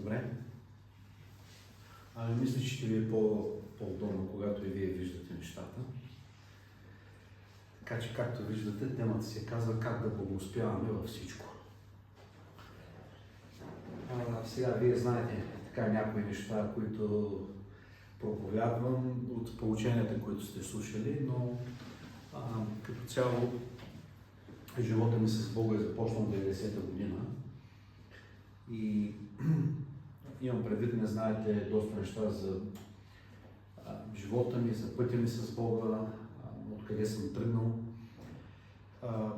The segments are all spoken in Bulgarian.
добре. Мисля, че ще ви е по-удобно, когато и вие виждате нещата. Така че, както виждате, темата се казва как да благоуспяваме във всичко. Сега вие знаете така някои неща, които проповядвам от поученията, които сте слушали, но като цяло живота ми с Бога е започнал в 90-та година и имам предвид, не знаете доста неща за живота ми, за пътя ми с Бога, откъде съм тръгнал.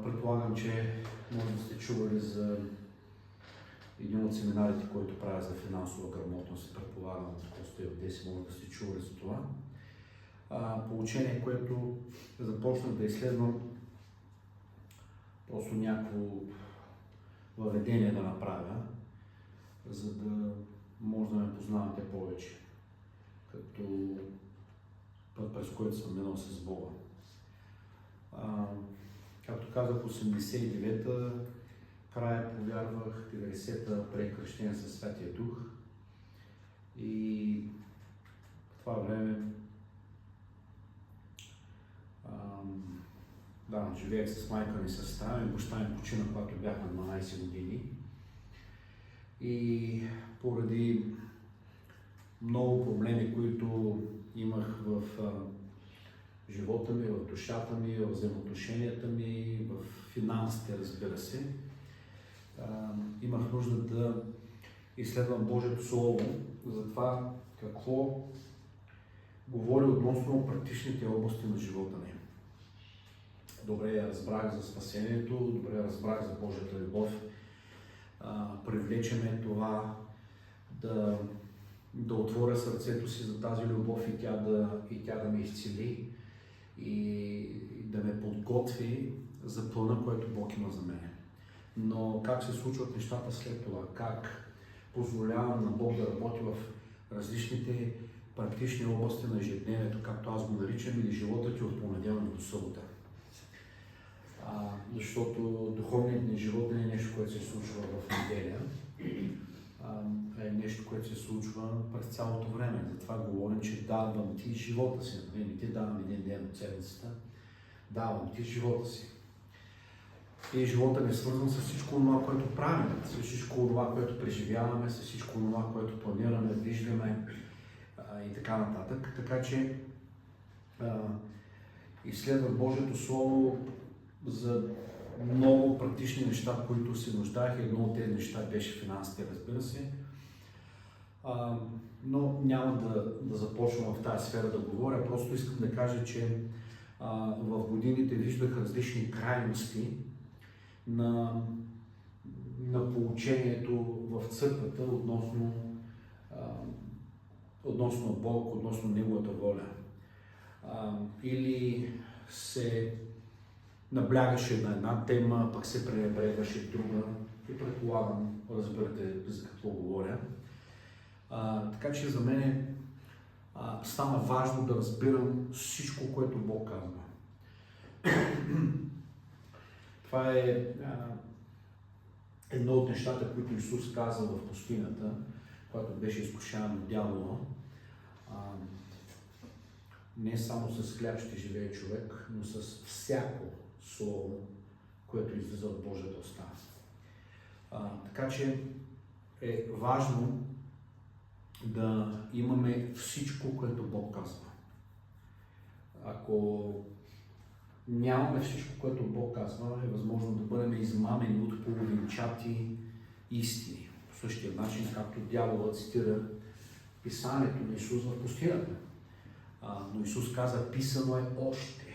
Предполагам, че може да сте чували за един от семинарите, който правя за финансова грамотност, предполагам, просто е в 10, може да сте чували за това. Поучение, което започнах да изследвам, просто някакво въведение да направя, за да може да ме познавате повече, като път, през който съм минал с Бога. Както казах, 89-та края повярвах, 90-та приех кръщение със Святия Дух и в това време живеех с майка ми, с сестра ми, баща ми почина, когато бях на 12 години. И поради много проблеми, които имах в живота ми, в душата ми, в взаимоотношенията ми, в финансите, разбира се, имах нужда да изследвам Божието Слово за това какво говори относно практичните области на живота ми. Добре разбрах за спасението, добре разбрах за Божията любов. Привлечеме това да отворя сърцето си за тази любов и тя да ме изцели и да ме подготви за плана, който Бог има за мен. Но как се случват нещата след това? Как позволявам на Бог да работи в различните практични области на ежедневието, както аз го наричам, или живота ти от понеделник до събота? Защото духовният ни живот не е нещо, което се случва в неделя, е нещо, което се случва през цялото време. Затова говорим, че давам ти живота си. Не ти давам един ден от седмицата, давам ти живота си. И живота ни е свързан с всичко това, което правим, с всичко това, което преживяваме, с всичко това, което планираме, виждаме и така нататък. Така че изследвам Божието Слово за много практични неща, които се нуждаех. Едно от тези неща беше финансите, разбира се. Но няма да започвам в тази сфера да говоря. Просто искам да кажа, че в годините виждах различни крайности на поучението в църквата относно Бог, относно Неговата воля. Или се наблягаше на една тема, пък се пренебрегваше друга и предполагам, разбирате за какво говоря. Така че за мен стана важно да разбирам всичко, което Бог казва. Това е едно от нещата, които Исус каза в пустинята, когато беше изкушаван от дявола. Не само с хляб ще живее човек, но с всяко слово, което излиза от Божията уста. Така че е важно да имаме всичко, което Бог казва. Ако нямаме всичко, което Бог казва, е възможно да бъдем измамени от половинчати истини. По същия начин, както дяволът цитира писанието на Исус в пустинята. Но Исус каза, писано е още.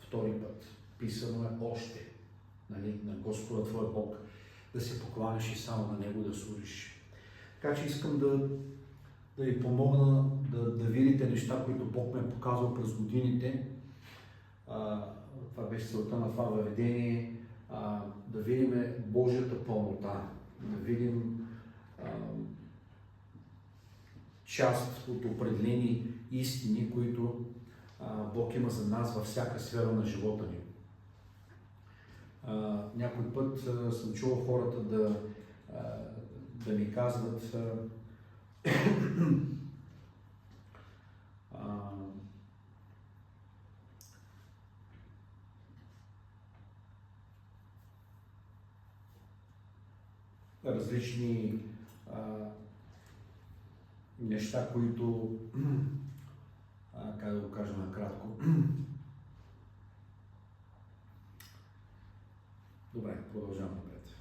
Втори път. Писано е още. На Господа твой Бог. Да се покланяш и само на Него да служиш. Така че искам да ви помогна да видите неща, които Бог ме е показал през годините. Това беше целта на това въведение. Да видим Божията пълнота. Да видим част от определени истини, които Бог има за нас във всяка сфера на живота ни. Някой път съм чувал хората да ми казват различни неща, които, как да го кажа накратко, добре, продължавам напред.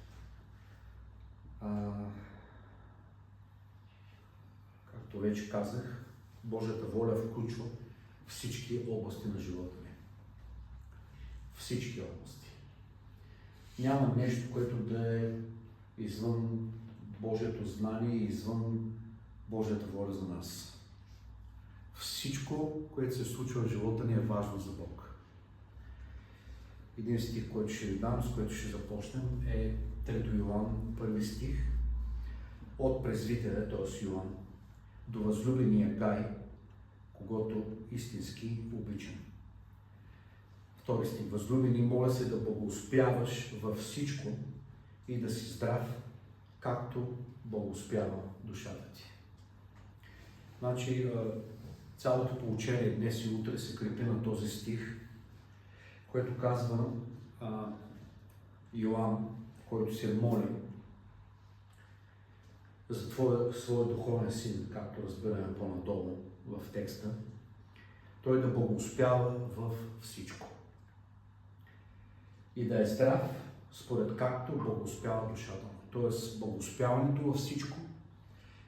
Както вече казах, Божията воля включва всички области на живота ми. Всички области. Няма нещо, което да е извън Божието знание и извън Божията воля за нас. Всичко, което се случва в живота ни, е важно за Бог. Един стих, който ще ви дам, с който ще започнем, е 3 Йоан, 1 стих, от презвителя, т.е. Йоан, до възлюбения Гай, когото истински обичам. 2 стих, възлюбени, моля се да благоуспяваш във всичко и да си здрав, както благоуспява душата ти. Значи, цялото поучение днес и утре се крепи на този стих, което казва Йоан, който се моли за своя духовен син, както разбираме по-надолу в текста, той да благоуспява в всичко. И да е здрав, според както благоуспява душата му. Тоест, благоуспяването във всичко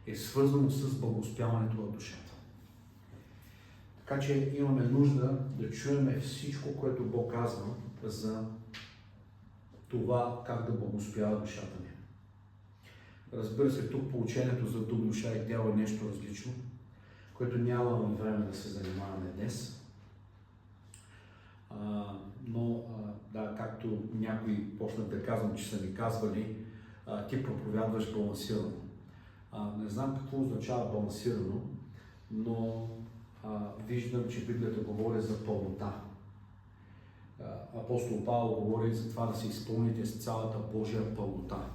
е свързано с благоуспяването в душата. Така че имаме нужда да чуем всичко, което Бог казва за това как да благоуспява душата ни. Разбира се, тук поучението за дух, душа и тяло е нещо различно, което нямаме време да се занимаваме днес. Но, както някои почнат да казвам, че са ми казвали, ти проповядваш балансирано. Не знам какво означава балансирано, но виждам, че Библията говори за пълнота. Апостол Павел говори за това да се изпълните с цялата Божия пълнота.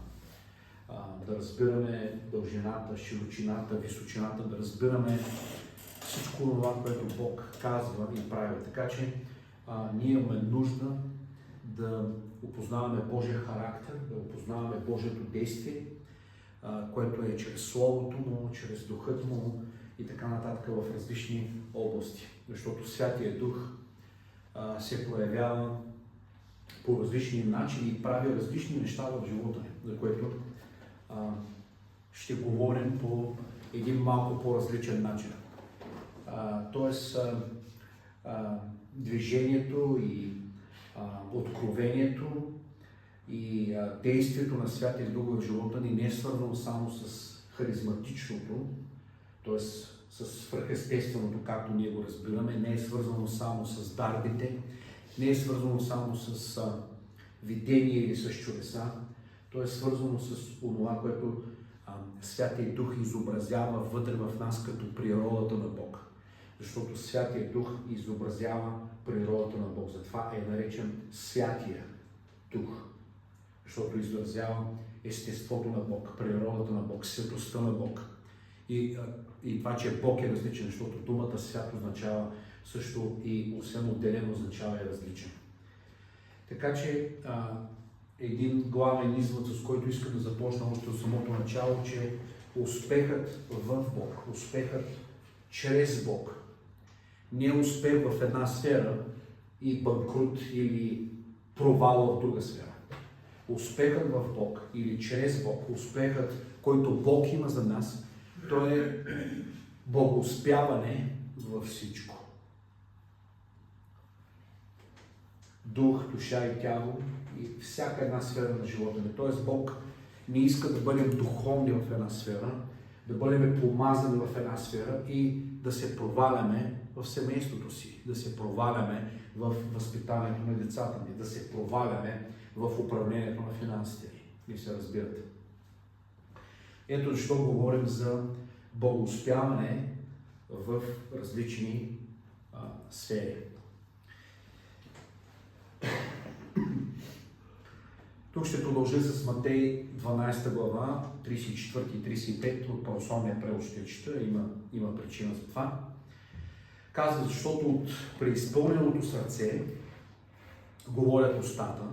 Да разбираме дължината, широчината, височината, да разбираме всичко това, което Бог казва и прави. Така че ние имаме нужда да опознаваме Божия характер, да опознаваме Божието действие, което е чрез Словото му, чрез Духът му и така нататък в различни области. Защото Святия Дух се проявява по различни начини и прави различни неща в живота ни, за което ще говорим по един малко по-различен начин. Тоест, движението и откровението и действието на Святия Дух в живота ни не е свързано само с харизматичното, т.е. с свръхестественото, както ние го разбираме, не е свързано само с дарбите, не е свързано само с видение или с чудеса, то е свързано с това, което Святия Дух изобразява вътре в нас като природата на Бог. Защото Святия Дух изобразява природата на Бог. Затова е наречен Святия Дух. Защото изобразява естеството на Бог, природата на Бог, светостта на Бог. И това, че Бог е различен, защото думата свят означава също и освен отделен означава и различен. Така че един главен извод, с който искам да започна още от самото начало, че успехът в Бог, успехът чрез Бог, не е успех в една сфера и банкрут или провал в друга сфера. Успехът в Бог или чрез Бог, успехът, който Бог има за нас, то е благоуспяване във всичко. Дух, душа и тяло и всяка една сфера на живота ни. Тоест Бог не иска да бъдем духовни в една сфера, да бъдем помазани в една сфера и да се проваляме в семейството си, да се проваляме в възпитанието на децата ни, да се проваляме в управлението на финансите ни. Ви се разбирате. Ето защо говорим за благоуспяване в различни сфери. Тук ще продължа с Матей 12 глава, 34 и 35 от православния превод ще чета, има причина за това. Казва, защото от преизпълненото сърце говорят устата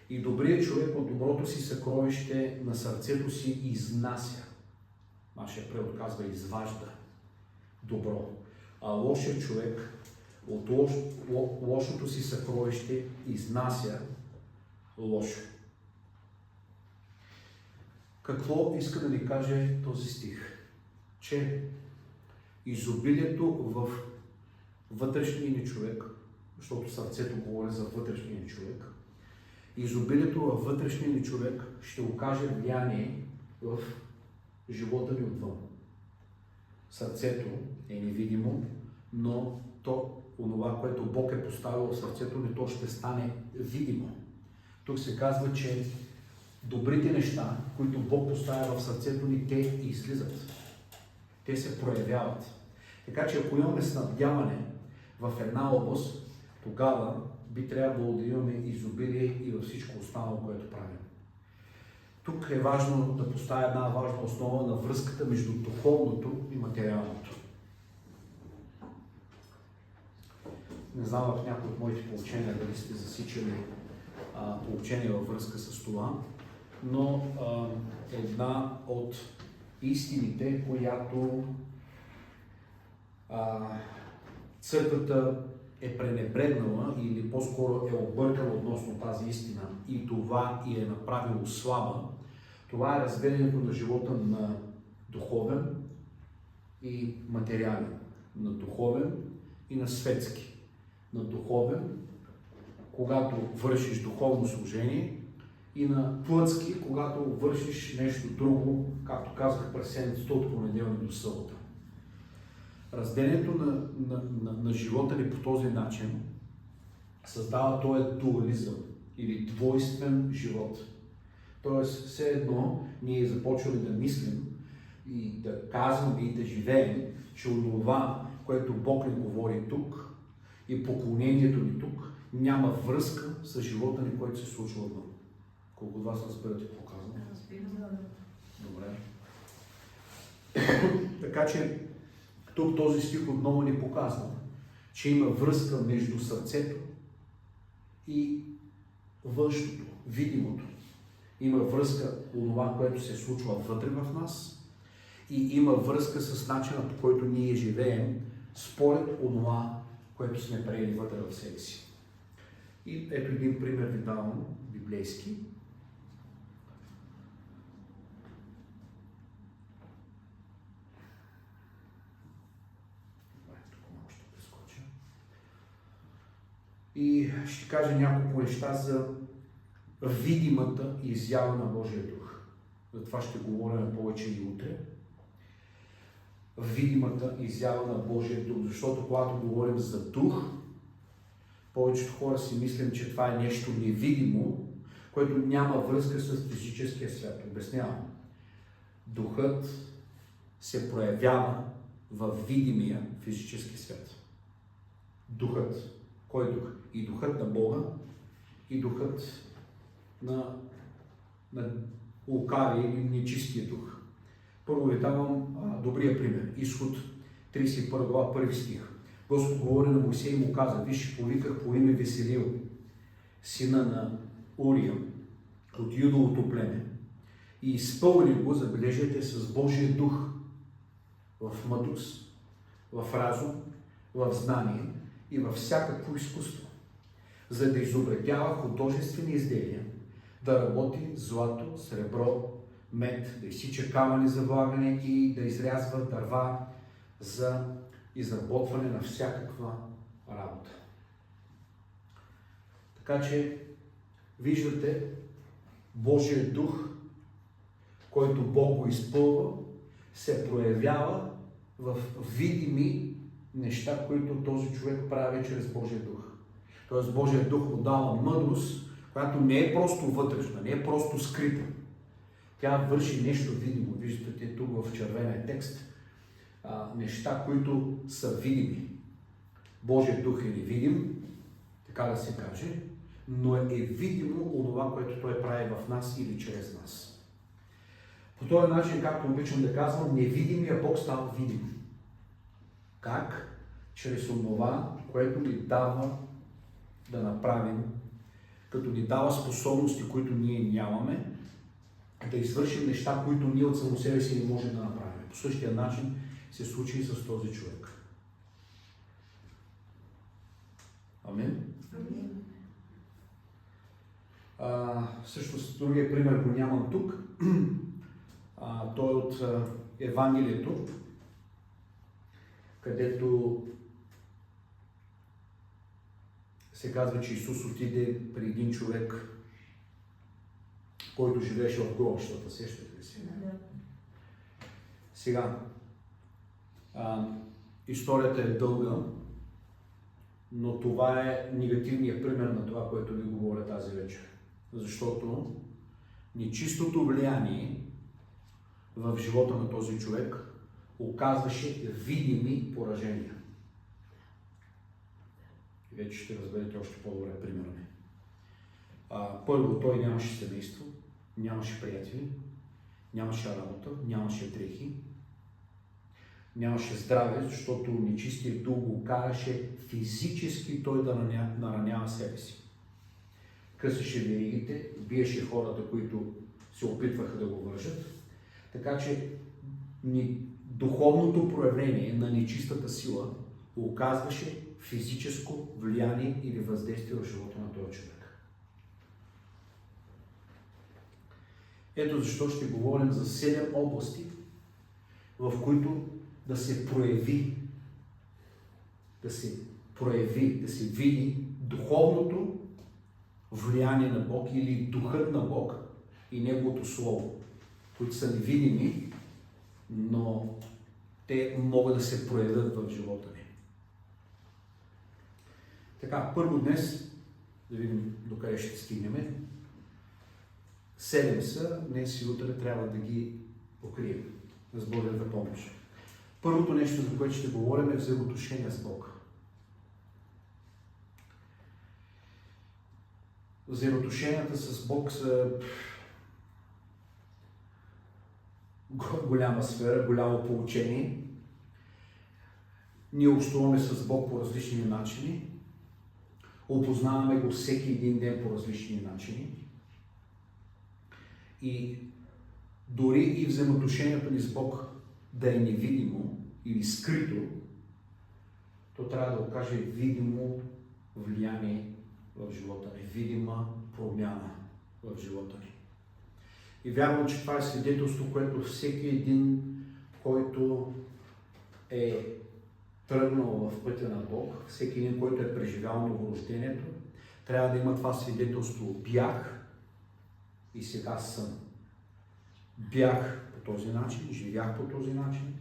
и добрият човек от доброто си съкровище на сърцето си изнася. Нашия превод казва изважда добро, а лошият човек от лошото си съкровище изнася лошо. Какво иска да ни каже този стих? Че изобилието в вътрешния ни човек, защото сърцето говори за вътрешния ни човек, изобилието във вътрешния ни човек ще окаже влияние в живота ни отвън. Сърцето е невидимо, но онова, което Бог е поставил в сърцето ни, то ще стане видимо. Тук се казва, че добрите неща, които Бог поставя в сърцето ни, те излизат. Те се проявяват. Така че ако имаме снабдяване в една област, тогава би трябвало да имаме изобилие и във всичко останало, което правим. Тук е важно да поставя една важна основа на връзката между духовното и материалното. Не знам в някои от моите поучения дали сте засичали поучения във връзка с това, но една от истините, която църквата е пренебрегнала или по-скоро е объркала относно тази истина и това и е направило слаба, това е разделението на живота на духовен и материален, на духовен и на светски. На духовен, когато вършиш духовно служение, и на плътски, когато вършиш нещо друго, както казах през седмицата от понеделник до събота. Разделението на живота ни по този начин създава този дуализъм или двойствен живот. Тоест, все едно ние започваме да мислим и да казваме и да живеем, че онова, което Бог ни говори тук и поклонението ни тук, няма връзка с живота ни, който се случва отвън. Колко от вас разбирате какво казвам? Добре. Така че тук този стих отново ни показва, че има връзка между сърцето и външното, видимото. Има връзка от това, което се случва вътре в нас и има връзка с начина, по който ние живеем, според онова, което сме приели вътре в себе си. И ето един пример ви давам, библейски. И ще кажа няколко неща за видимата изява на Божия дух. За това ще говорим повече и утре. Видимата изява на Божия дух, защото когато говорим за дух, повечето хора си мислим, че това е нещо невидимо, което няма връзка с физическия свят. Обяснявам. Духът се проявява във видимия физически свят. Духът. Кой дух? И духът на Бога, и духът на лукавия или нечистия дух. Първо ви давам добрия пример. Изход 31 глава, 1 стих. Господ говори на Моисей и му каза: виж, повиках по име Веселил, сина на Урия, от Юдовото племе, и изпълнил го, забележете, с Божия дух, в мъдрост, в разум, в знание и във всякакво изкуство, за да изобретява художествени изделия, да работи злато, сребро, мед, да изсича камъни за влагане и да изрязва дърва за изработване на всякаква работа. Така че виждате Божия дух, който Бог го изпълва, се проявява в видими неща, които този човек прави чрез Божия дух. Тоест Божия дух му дава мъдрост, която не е просто вътрешна, не е просто скрита. Тя върши нещо видимо. Виждате тук в червения текст неща, които са видими. Божият дух е невидим, така да се каже, но е видимо онова, което Той прави в нас или чрез нас. По този начин, както обичам да казвам, невидимия Бог става видим. Как? Чрез онова, което ни дава да направим, като ни дава способности, които ние нямаме, да извършим неща, които ние от само себе си не можем да направим. По същия начин се случи и с този човек. Амин? Амин. Всъщност, другия пример го нямам тук. Той е от Евангелието, където се казва, че Исус отиде при един човек, който живееше в гробищата. Сещате ли си? Сега, историята е дълга, но това е негативният пример на това, което ви говоря тази вечер. Защото нечистото влияние в живота на този човек оказваше видими поражения. И вече ще разберете още по-добре примерно. Първо, той нямаше семейство, нямаше приятели, нямаше работа, нямаше дрехи, нямаше здраве, защото нечистият дух го караше физически той да наранява себе си. Късаше веригите, биеше хората, които се опитваха да го вържат. Така че духовното проявление на нечистата сила оказваше физическо влияние или въздействие в живота на този човек. Ето защо ще говорим за 7 области, в които да се прояви, да се види духовното влияние на Бог или духът на Бог и Неговото Слово, които са невидими, но те могат да се проявят в живота ни. Така, първо днес, да видим докъде ще стигнем. 7 са, днес и утре трябва да ги покрием с Божията помощ. Първото нещо, за което ще говорим, е взаимоотношения с Бог. Взаимоотношенията с Бог са голяма сфера, голямо поучение. Ние общуваме с Бог по различни начини. Опознаваме го всеки един ден по различни начини. И дори и взаимоотношението ни с Бог да е невидимо или скрито, то трябва да окаже видимо влияние в живота ни, видима промяна в живота ни. И вярвам, че това е свидетелство, което всеки един, който е тръгнал в пътя на Бог, всеки един, който е преживял новорождението, трябва да има това свидетелство. Бях и сега съм. Бях по този начин, живях по този начин,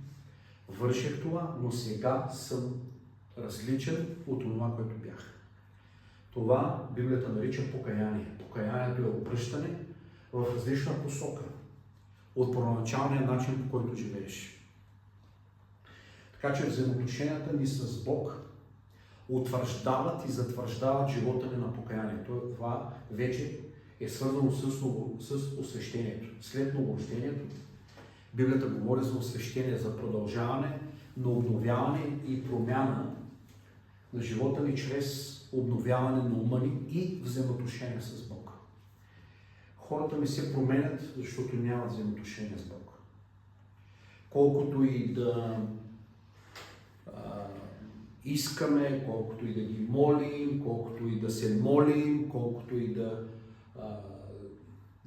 върших това, но сега съм различен от това, което бях. Това Библията нарича покаяние. Покаянието е обръщане в различна посока от първоначалния начин, по който живееш. Така че взаимоотношенията ни с Бог утвърждават и затвърждават живота ни на покаянието. Това вече е свързано с освещението. След новорождението Библията говори за освещение, за продължаване на обновяване и промяна на живота ни чрез обновяване на ума ни и взаимоотношения с Бог. Хората не се променят, защото нямат взаимоотношения с Бог. Колкото и да искаме, колкото и да ги молим, колкото и да се молим, колкото и да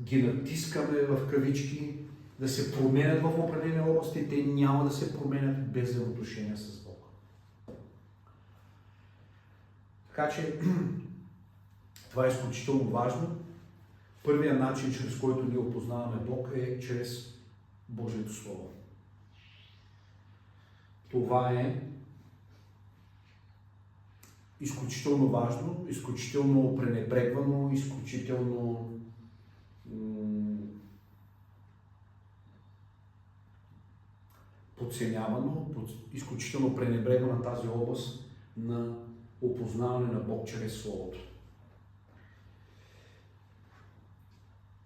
ги натискаме в кавички, да се променят в определени области, те няма да се променят без взаимоотношения с Бог. Така че това е изключително важно. Първият начин, чрез който ние опознаваме Бог, е чрез Божието Слово. Това е изключително важно, изключително пренебрегвано, изключително подценявано, изключително пренебрегвана тази област на опознаване на Бог чрез Словото.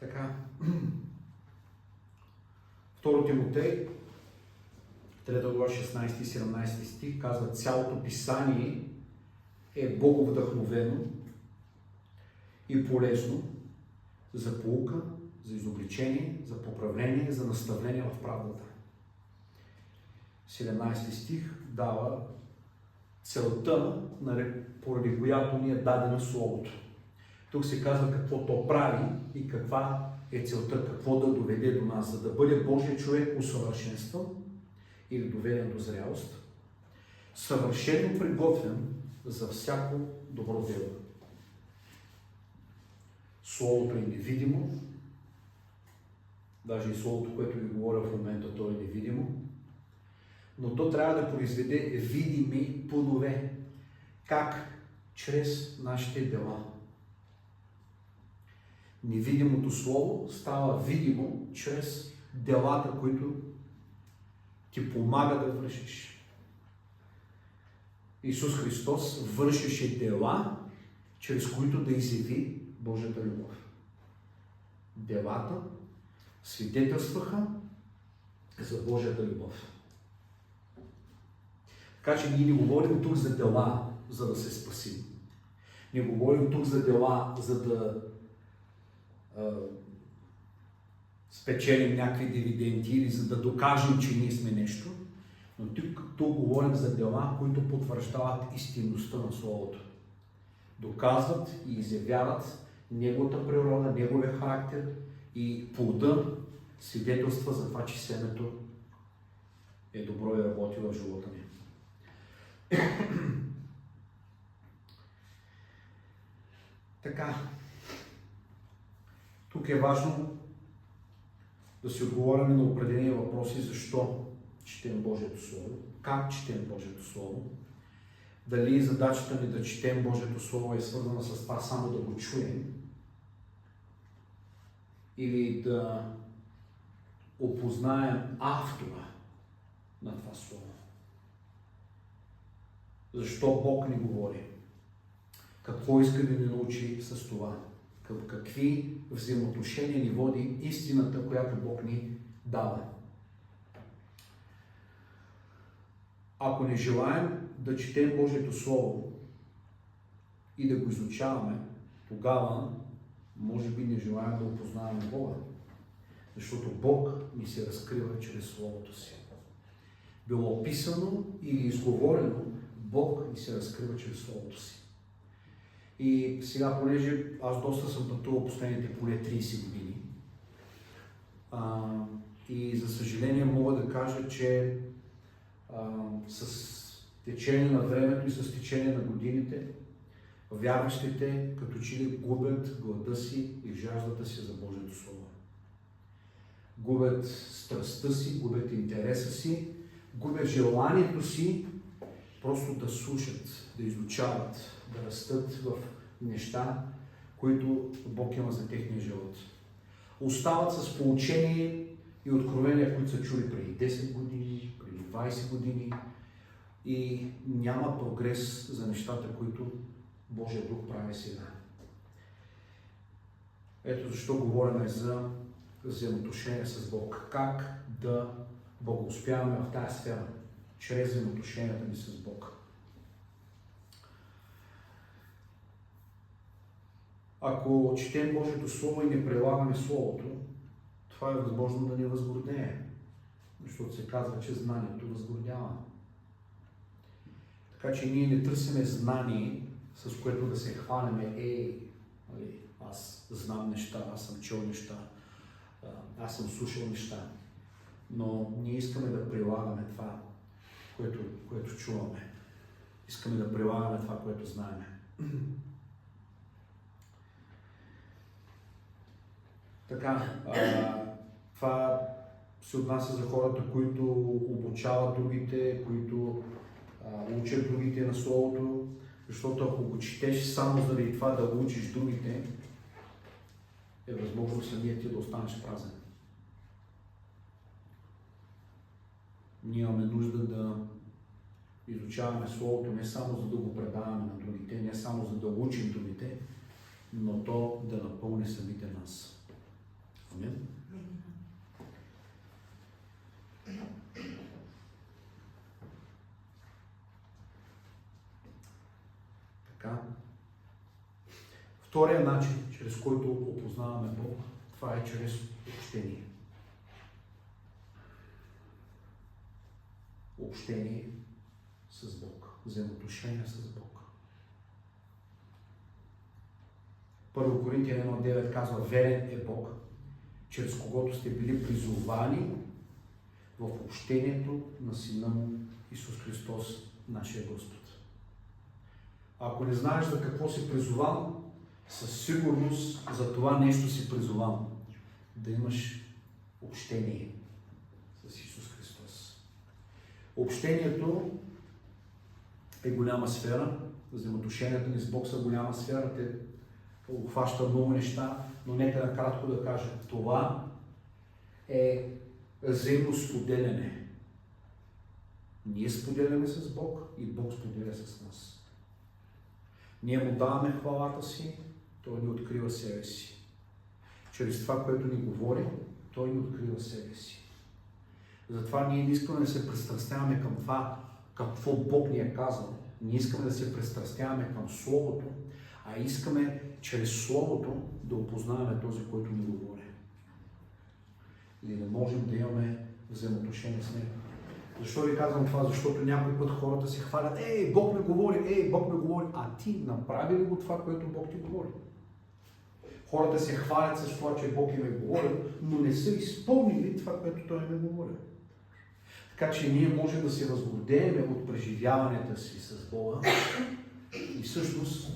Така, 2 Тимотей, 3 глава, 16 и 17 стих казва: цялото писание е боговдъхновено и полезно за поука, за изобличение, за поправление, за наставление в правдата. 17 стих дава целта, поради която ни е дадено Словото. Тук се казва какво то прави и каква е целта, какво да доведе до нас, за да бъде Божия човек усъвършенстван или доведен до зрялост, съвършено приготвен за всяко добро дело. Словото е невидимо, даже и Словото, което ви говоря в момента, то е невидимо, но то трябва да произведе видими плодове. Как? Чрез нашите дела. Невидимото Слово става видимо чрез делата, които ти помага да вършиш. Исус Христос вършеше дела, чрез които да изяви Божията любов. Делата свидетелстваха за Божията любов. Така че ние не говорим тук за дела, за да се спасим. Не говорим тук за дела, за да спечелим някакви дивиденти или за да докажем, че ние сме нещо. Но тук говорим за дела, които потвърждават истинността на Словото. Доказват и изявяват Неговата природа, Неговия характер и плода свидетелства за това, че семето е добро и работи в живота ни. Така, тук е важно да си отговорим на определени въпроси, защо четем Божието Слово, как четем Божието Слово, дали задачата ни да четем Божието Слово е свързана с това само да го чуем, или да опознаем автора на това Слово. Защо Бог ни говори? Какво иска да ни научи с това? Към какви взаимоотношения ни води истината, която Бог ни дава? Ако не желаем да четем Божието Слово и да го изучаваме, тогава може би не желаем да опознаваме Бога. Защото Бог ни се разкрива чрез Словото си. Било писано или изговорено, Бог ни се разкрива чрез Словото си. И сега, понеже аз доста съм пътувал последните поне 30 години, и за съжаление мога да кажа, че с течение на времето и с течение на годините, вярващите като че ли губят глада си и жаждата си за Божието Слово. Губят страстта си, губят интереса си, губят желанието си просто да слушат, да изучават, да растат в неща, които Бог има за техния живот. Остават с поучение и откровения, които са чули преди 10 години, преди 20 години и няма прогрес за нещата, които Божия Дух прави сега. Ето защо говорим за взаимоотношения с Бог. Как да благоуспяваме в тази сфера, чрез взаимоотношенията ни с Бог. Ако четем Божието Слово и не прилагаме Словото, това е възможно да ни възгордее, защото се казва, че знанието възгордява. Така че ние не търсиме знание, с което да се хванеме, аз знам неща, аз съм чул неща, аз съм слушал неща. Но ние искаме да прилагаме това, което чуваме. Искаме да прилагаме това, което знаем. Така, това се отнася за хората, които обучават другите, които учат другите на Словото, защото ако го четеш само заради това да учиш другите, е възможно самият ти да останеш празен. Ние имаме нужда да изучаваме Словото не само за да го предаваме на другите, не само за да учим другите, но то да напълни самите нас. Втория начин, чрез който опознаваме Бог, това е чрез общение. Общение с Бог, взаимоотношения с Бог. 1 Коринтияни 1:9 казва: верен е Бог, чрез когото сте били призовани в общението на Сина му Исус Христос, нашия Господ. Ако не знаеш за какво си призован, със сигурност за това нещо си призован. Да имаш общение с Исус Христос. Общението е голяма сфера, взаимоотношенията ни с Бог са голяма сфера, те обхващат много неща, но нека накратко да кажа, това е взаимно споделяне. Ние споделяме с Бог и Бог споделя с нас. Ние му даваме хвалата си, Той ни открива себе си. Чрез това, което ни говори, Той ни открива себе си. Затова ние не искаме да се пристрастяваме към това, какво Бог ни е казал. Ние искаме да се пристрастяваме към Словото, а искаме чрез Словото да опознаваме този, който ни говори. Или да можем да имаме взаимоотношения с Него. Защо ви казвам това? Защото някой път хората се хвалят: Бог ми говори, Бог ми говори. А ти направи ли го това, което Бог ти говори? Хората се хвалят с това, че Бог им е говорил, но не са изпълнили това, което Той им е говорил. Така че ние можем да се възгордеем от преживяванията си с Бога и всъщност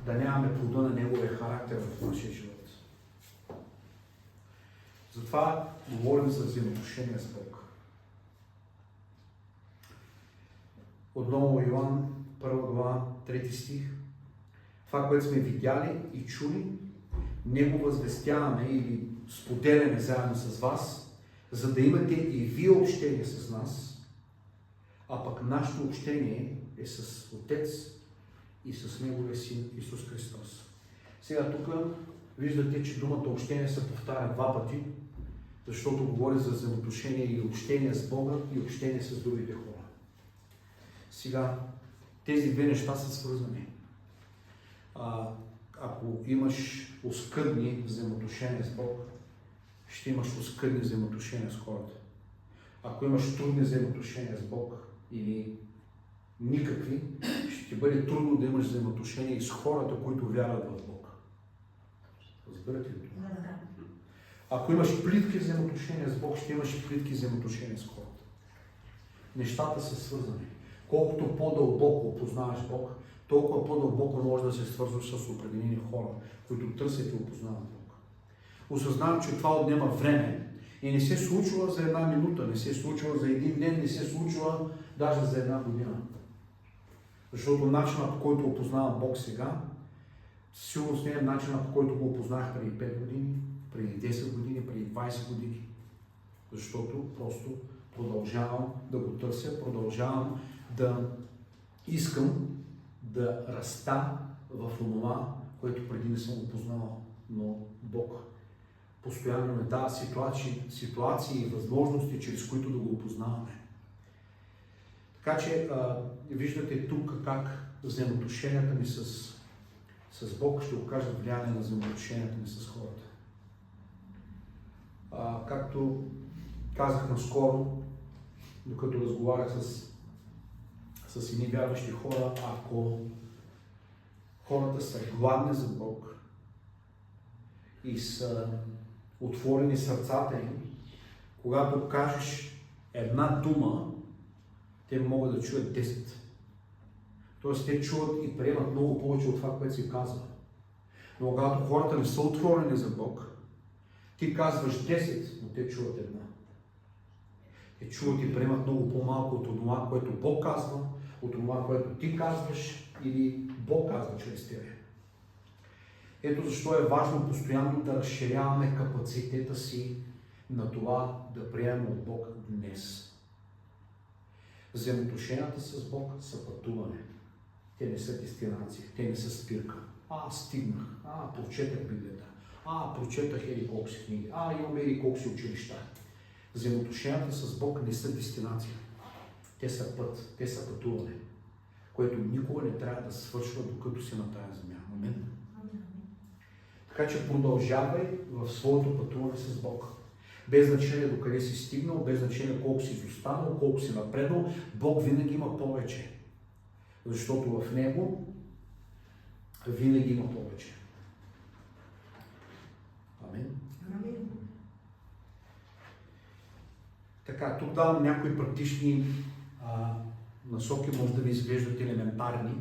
да нямаме плода на Неговия характер в нашия живот. Затова говорим за взаимоотношения с Бог. Отново Йоан, 1 глава, 3 стих. Това, което сме видяли и чули, Него възвестяваме или споделяме заедно с вас, за да имате и вие общение с нас, а пък нашето общение е с Отец и с Неговия Син Исус Христос. Сега тук виждате, че думата общение се повтаря 2 пъти, защото говори за взаимоотношение и общение с Бога и общение с другите хора. Сега, тези две неща са свързани. Ако имаш оскъдни взаимоотношения с Бог, ще имаш оскъдни взаимоотношения с хората. Ако имаш трудни взаимоотношения с Бог или никакви, ще ти бъде трудно да имаш взаимоотношения и с хората, които вярват в Бог. Разбирате ли това? Ако имаш плитки взаимоотношения с Бог, ще имаш плитки взаимоотношения с хората. Нещата са свързани. Колкото по-дълбоко познаваш Бог, толкова по-дълбоко може да се свързваш с определени хора, които търсят и опознават Бог. Осъзнавам, че това отнема време и не се случва за 1 минута, не се случва за 1 ден, не се случва даже за 1 година. Защото начинът, по който опознавам Бог сега, сигурно не е начинът, по който го опознах преди 5 години, преди 10 години, преди 20 години. Защото просто продължавам да го търся, продължавам да искам да раста в това, което преди не съм го познавал. Но Бог постоянно не дава ситуации и възможности, чрез които да го опознаваме. Така че виждате тук как взаимоотношенията ми с Бог ще окажат влияние на взаимоотношенията ми с хората. Както казах наскоро, докато разговарях с едни вярващи хора, ако хората са гладни за Бог и са отворени сърцата им, когато кажеш една дума, те могат да чуят 10. Тоест те чуват и приемат много повече от това, което си казва. Но когато хората не са отворени за Бог, ти казваш 10, но те чуват една. Те чуват и приемат много по-малко от това, което Бог казва, от това, което ти казваш или Бог казва чрез тебе. Ето защо е важно постоянно да разширяваме капацитета си на това да приемем от Бог днес. Взаимоотношенията с Бог са пътуване. Те не са дестинация, те не са спирка. Стигнах, прочетах Библията, прочетах еди колко си книги, имаме еди колко си училища. Взаимоотношенията с Бог не са дестинация. Те са път, те са пътуване, което никога не трябва да свършва, докато си на тая земя. Амин. Така че продължавай в своето пътуване с Бог. Без значение до къде си стигнал, без значение колко си изостанал, колко си напреднал, Бог винаги има повече. Защото в Него винаги има повече. Амин. Амин. Така, тук давам някои практични насоки, може да ви изглеждат елементарни,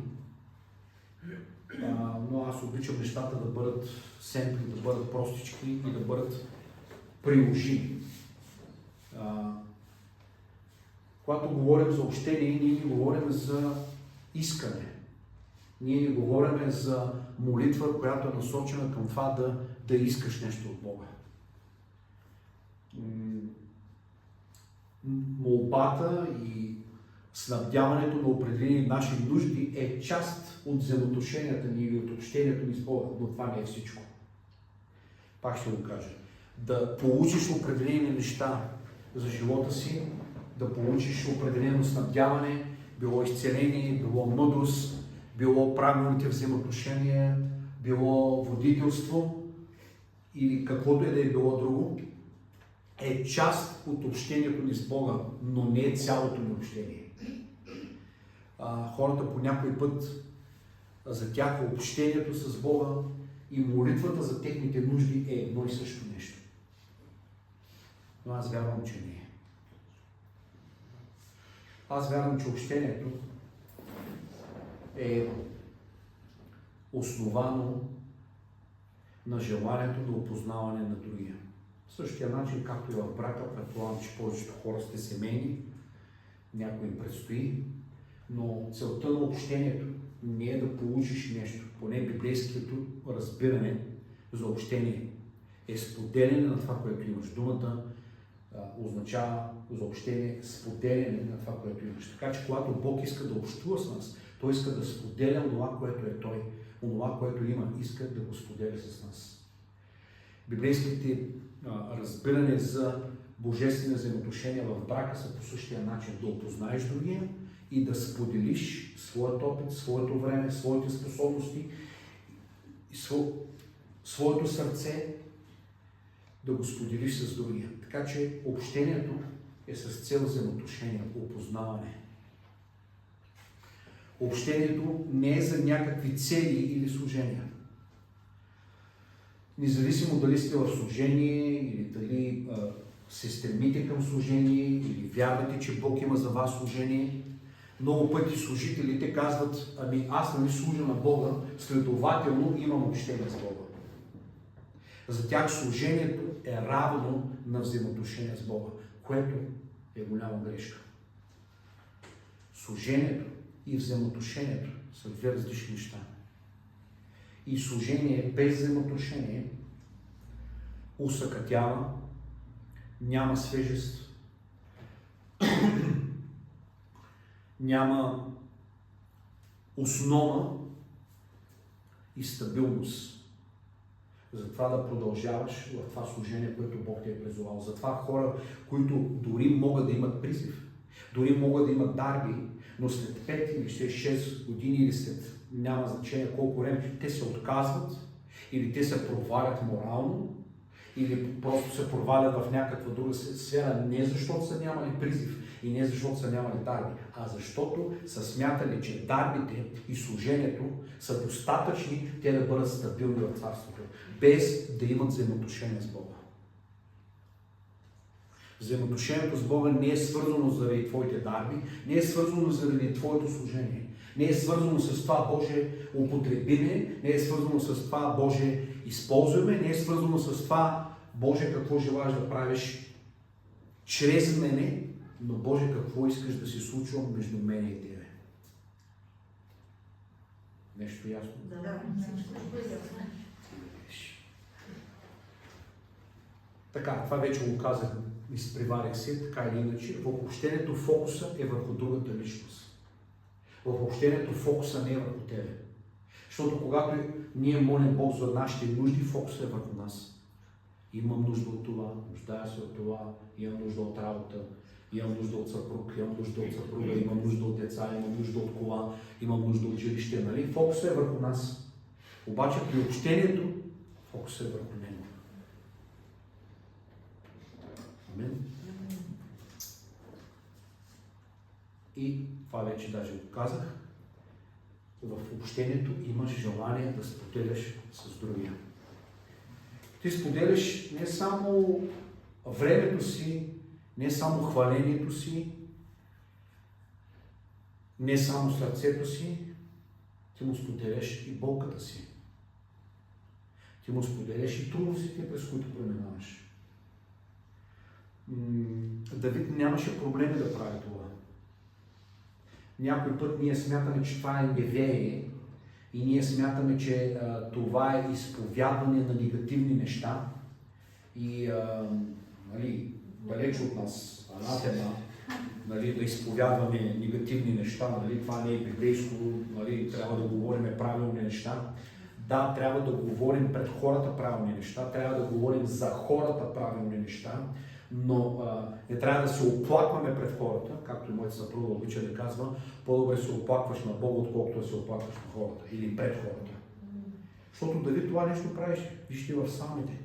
но аз обичам нещата да бъдат семпли, да бъдат простички и да бъдат приложими. Когато говорим за общение, ние не говорим за искане. Ние не говорим за молитва, която е насочена към това да искаш нещо от Бога. Молбата и снабдяването на определени наши нужди е част от взаимоотношенията ни или от общението ни с Бога, но това не е всичко. Пак ще го кажа. Да получиш определени неща за живота си, да получиш определено снабдяване, било изцеление, било мъдрост, било правилните взаимоотношения, било водителство или каквото е да е било друго, е част от общението ни с Бога, но не е цялото ни общение. Хората по някой път за тях общението с Бога и молитвата за техните нужди е едно и също нещо. Но аз вярвам, че не е. Аз вярвам, че общението е основано на желанието на опознаване на другия. В същия начин, както и в брака, предполагам, че повечето хора сте семейни, някой им предстои, но целта на общението не е да получиш нещо. Поне библейското разбиране за общение е споделяне на това, което имаш. Думата означава за общение споделяне на това, което имаш. Така че когато Бог иска да общува с нас, Той иска да споделя онова, което е Той. Онова, което има, иска да го споделя с нас. Библейските разбиране за божествени взаимоотношения в брака са по същия начин. Да опознаеш другия и да споделиш своят опит, своето време, своите способности, своето сърце, да го споделиш с другия. Така че общението е с цел взаимоотношения, опознаване. Общението не е за някакви цели или служения. Независимо дали сте в служение или дали се стремите към служение или вярвате, че Бог има за вас служение, много пъти служителите казват: ами аз не служа на Бога, следователно имам общение с Бога. За тях служението е равно на взаимоотношение с Бога, което е голяма грешка. Служението и взаимоотношението са две различни неща. И служение без взаимоотношение усъкътява, няма свежест, няма основа и стабилност. Затова да продължаваш в това служение, което Бог те е призовал. Затова хора, които дори могат да имат призив, дори могат да имат дарби, но след 5 или 6 години или след няма значение колко време, те се отказват или те се провалят морално, или просто се провалят в някаква друга сфера, не защото са нямали призив и не защото са нямали дарби, а защото са смятали, че дарбите и служението са достатъчни те да бъдат стабилни в царството, без да имат взаимоотношения с Бога. Взаимоотношението с Бога не е свързано заради твоите дарби, не е свързано заради твоето служение. Не е свързано с това Боже употребиме, не е свързано с това Боже използваме, не е свързано с това Боже какво желаеш да правиш чрез мене, но Боже какво искаш да се случва между мене и Тебе. Нещо ясно? Да, Така, това вече го казах, изпреварих се, така или иначе. В общението фокуса е върху другата личност. В общението фокуса не е върху тебе. Защото когато ние молим Бог за нашите нужди, фокусът е върху нас. Имам нужда от това, нуждая се от това, имам нужда от работа, имам нужда от съпруг, имам нужда от съпруга, имам нужда от деца, имам нужда от кола, имам нужда от жилище. Нали? Фокусът е върху нас. Обаче при общението фокусът фокуса е върху Него. Амин. И това вече даже го казах. В общението имаш желание да споделяш с другия. Ти споделяш не само времето си, не само хвалението си, не само сърцето си, ти му споделяш и болката си. Ти му споделяш и трудностите, през които преминаваш. Давид нямаше проблеми да прави това. Някой път ние смятаме, че това е неверие и ние смятаме, че това е изповядване на негативни неща и нали, далеч от нас, анатема, нали, да изповядваме негативни неща, нали, това не е библейско, нали, трябва да говорим правилни неща. Да, трябва да говорим пред хората правилни неща, трябва да говорим за хората правилни неща, но не трябва да се оплакваме пред хората, както и моята съпруга обича да казва, по-добре се оплакваш на Бога, отколкото да се оплакваш на хората или пред хората. Защото Давид това нещо правеше, вижте в Псалмите.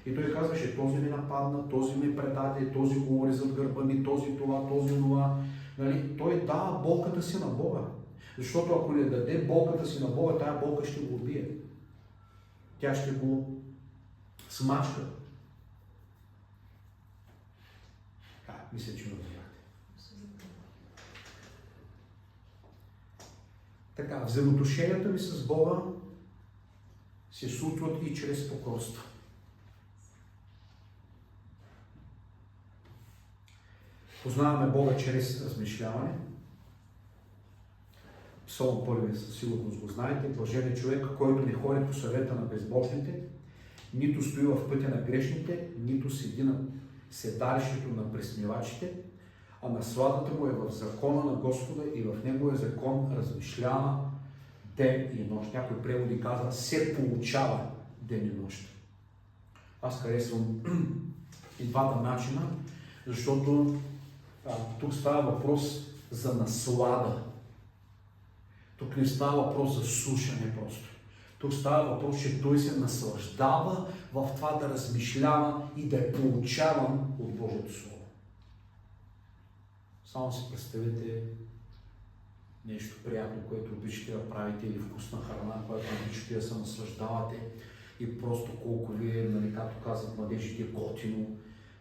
И той казваше, този ми нападна, този ми предаде, този говори зад гърба ми, този това, този това. Нали? Той дава болката си на Бога. Защото ако не даде болката си на Бога, тая болка ще го убие. Тя ще го смачка. Мисля, че ме разбрахте. Така, взаимоотношенията ми с Бога се случват и чрез покорство. Познаваме Бога чрез размишляване. Псалм 1 със сигурност го знаете. Блажен е човек, който не ходи по съвета на безбожните, нито стои в пътя на грешните, нито седи на седалището на пресмивачите, а насладата му е в закона на Господа и в неговия закон размишлява ден и нощ. Някой преводи казва, се получава ден и нощ. Аз харесвам и двата начина, защото тук става въпрос за наслада. Тук не става въпрос за слушане просто. Тук става въпрос, че той се наслаждава в това да размишлява и да е получаван от Божието Слово. Само си представете нещо приятно, което обичате да правите, или вкусна храна, която обичате да се наслаждавате и просто колко ви е, нали, както казват младежите, готино,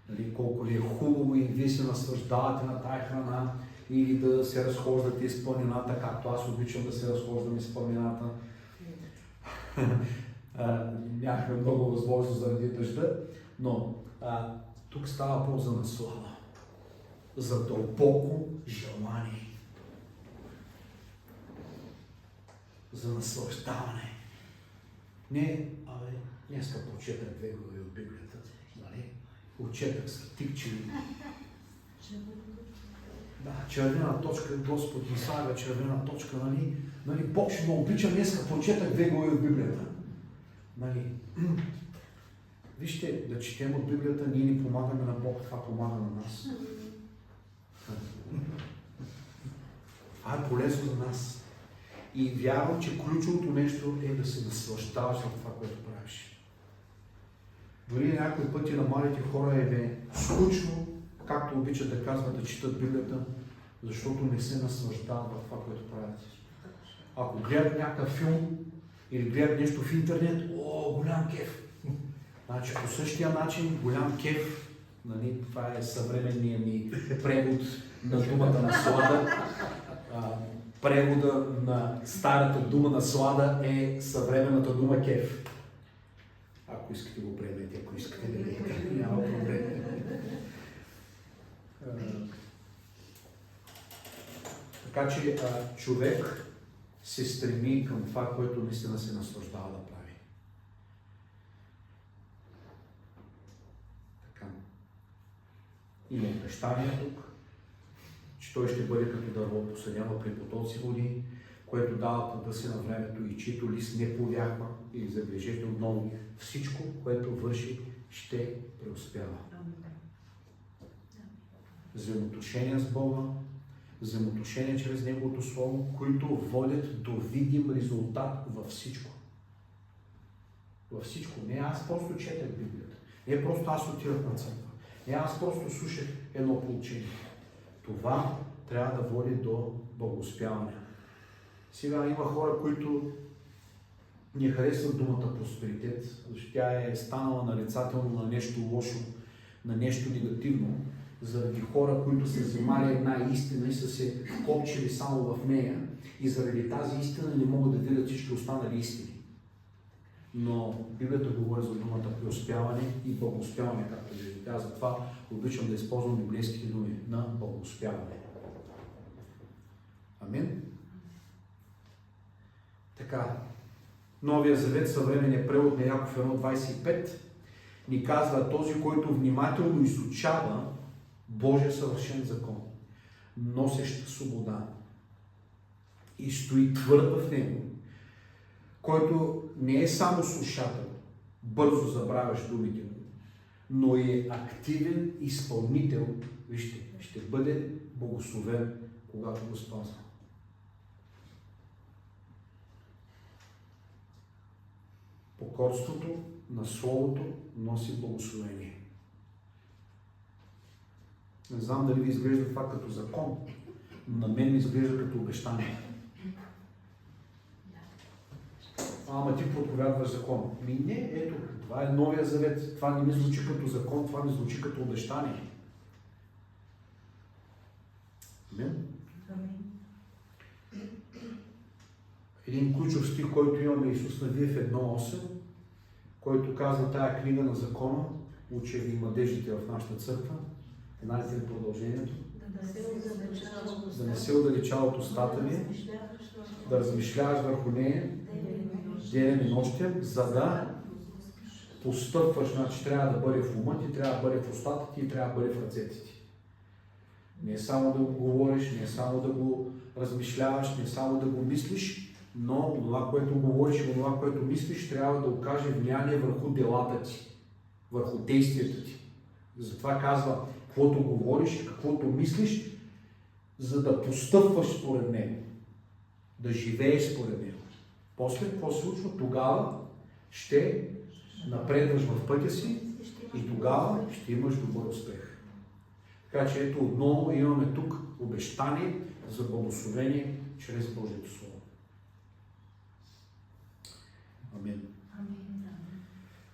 нали, колко ви е хубаво и вие се наслаждавате на тая храна или да се разхождате из планината, както аз обичам да се разхождам из планината. Нямахме много възможност заради дъжда, но тук става въпрос за наслада, за дълбоко желание, за наслаждаване. Не, днеска прочетах 2 глави от Библията, нали? Прочетах с тикчили. Да, червена точка, Господ ми слага червена точка, нали? Бог ще ме обича, днеска прочетах 2 глави от Библията. Нали? Вижте, да четем от Библията, ние ни помагаме на Бог, това помага на нас. Това е полезно за нас. И вярвам, че ключовото нещо е да се наслаждаваш на това, което правиш. Дори някои пъти на младите хора е скучно, както обичат да казват, да четат Библията, защото не се наслаждават в това, което правят. Ако гледат някакъв филм или гледат нещо в интернет, голям кеф. Значи по същия начин голям кеф, нали, това е съвременният ми превод на думата наслада. Превода на старата дума наслада е съвременната дума кеф. Ако искате го приемете, ако искате да няма проблем. Така че човек се стреми към това, което наистина се наслаждава да прави. Така. Има обещания тук, че той ще бъде като дърво посадено при потоци води, което дава плода си на времето и чието лист не повярва, или забележете отново, всичко, което върши, ще преуспява. Взаимоотношения с Бога, взаимоотношения чрез Неговото Слово, които водят до видим резултат във всичко. Във всичко. Не аз просто четах Библията. Не просто аз отивах на църква. Не аз просто слушах едно поучение. Това трябва да води до благоуспяване. Сега има хора, които не харесват думата просперитет, защото тя е станала нарицателно на нещо лошо, на нещо негативно, заради хора, които са вземали една истина и са се копчили само в нея и заради тази истина не могат да видят всички останали истини. Но Библията говори за думата преуспяване и благоуспяване, както виждате. Аз затова обичам да използвам библейските думи на благоуспяване. Амин. Така, Новия завет, съвременния превод на Яков 1.25 ни казва: този, който внимателно изучава Божия съвършен закон, носещ свобода и стои твърд в него, който не е само слушател, бързо забравяш думите му, но и активен изпълнител, вижте, ще бъде благословен, когато го спазва. Покорството на Словото носи благословение. Не знам дали ви изглежда това като закон, но на мен ми изглежда като обещание. Ама ти проповядваш закон. Не, ето, това е Новия завет. Това не ми звучи като закон, това ми звучи като обещание. Амин. Един ключов стих, който имаме Исус Навиев 1.8, който казва тая книга на закона, учени и младежите в нашата църква. Знаете ли продължението? Да не се отдалечава от устата ми, да размишляваш върху нея ден и нощем, за да постъпваш. Значи трябва да бъде в ума ти, трябва да бъде в устата ти и трябва да бъде в ръцете ти. Не е само да го говориш, не е само да го размишляваш, не е само да го мислиш, но това, което говориш и това, което мислиш, трябва да окаже влияние върху делата ти, върху действията ти. Затова казва, каквото говориш, каквото мислиш, за да постъпваш според него, да живееш според него. После какво се случва? Тогава ще напредваш в пътя си и тогава ще имаш добър успех. Така че ето отново имаме тук обещание за благословение чрез Божието Слово. Амин.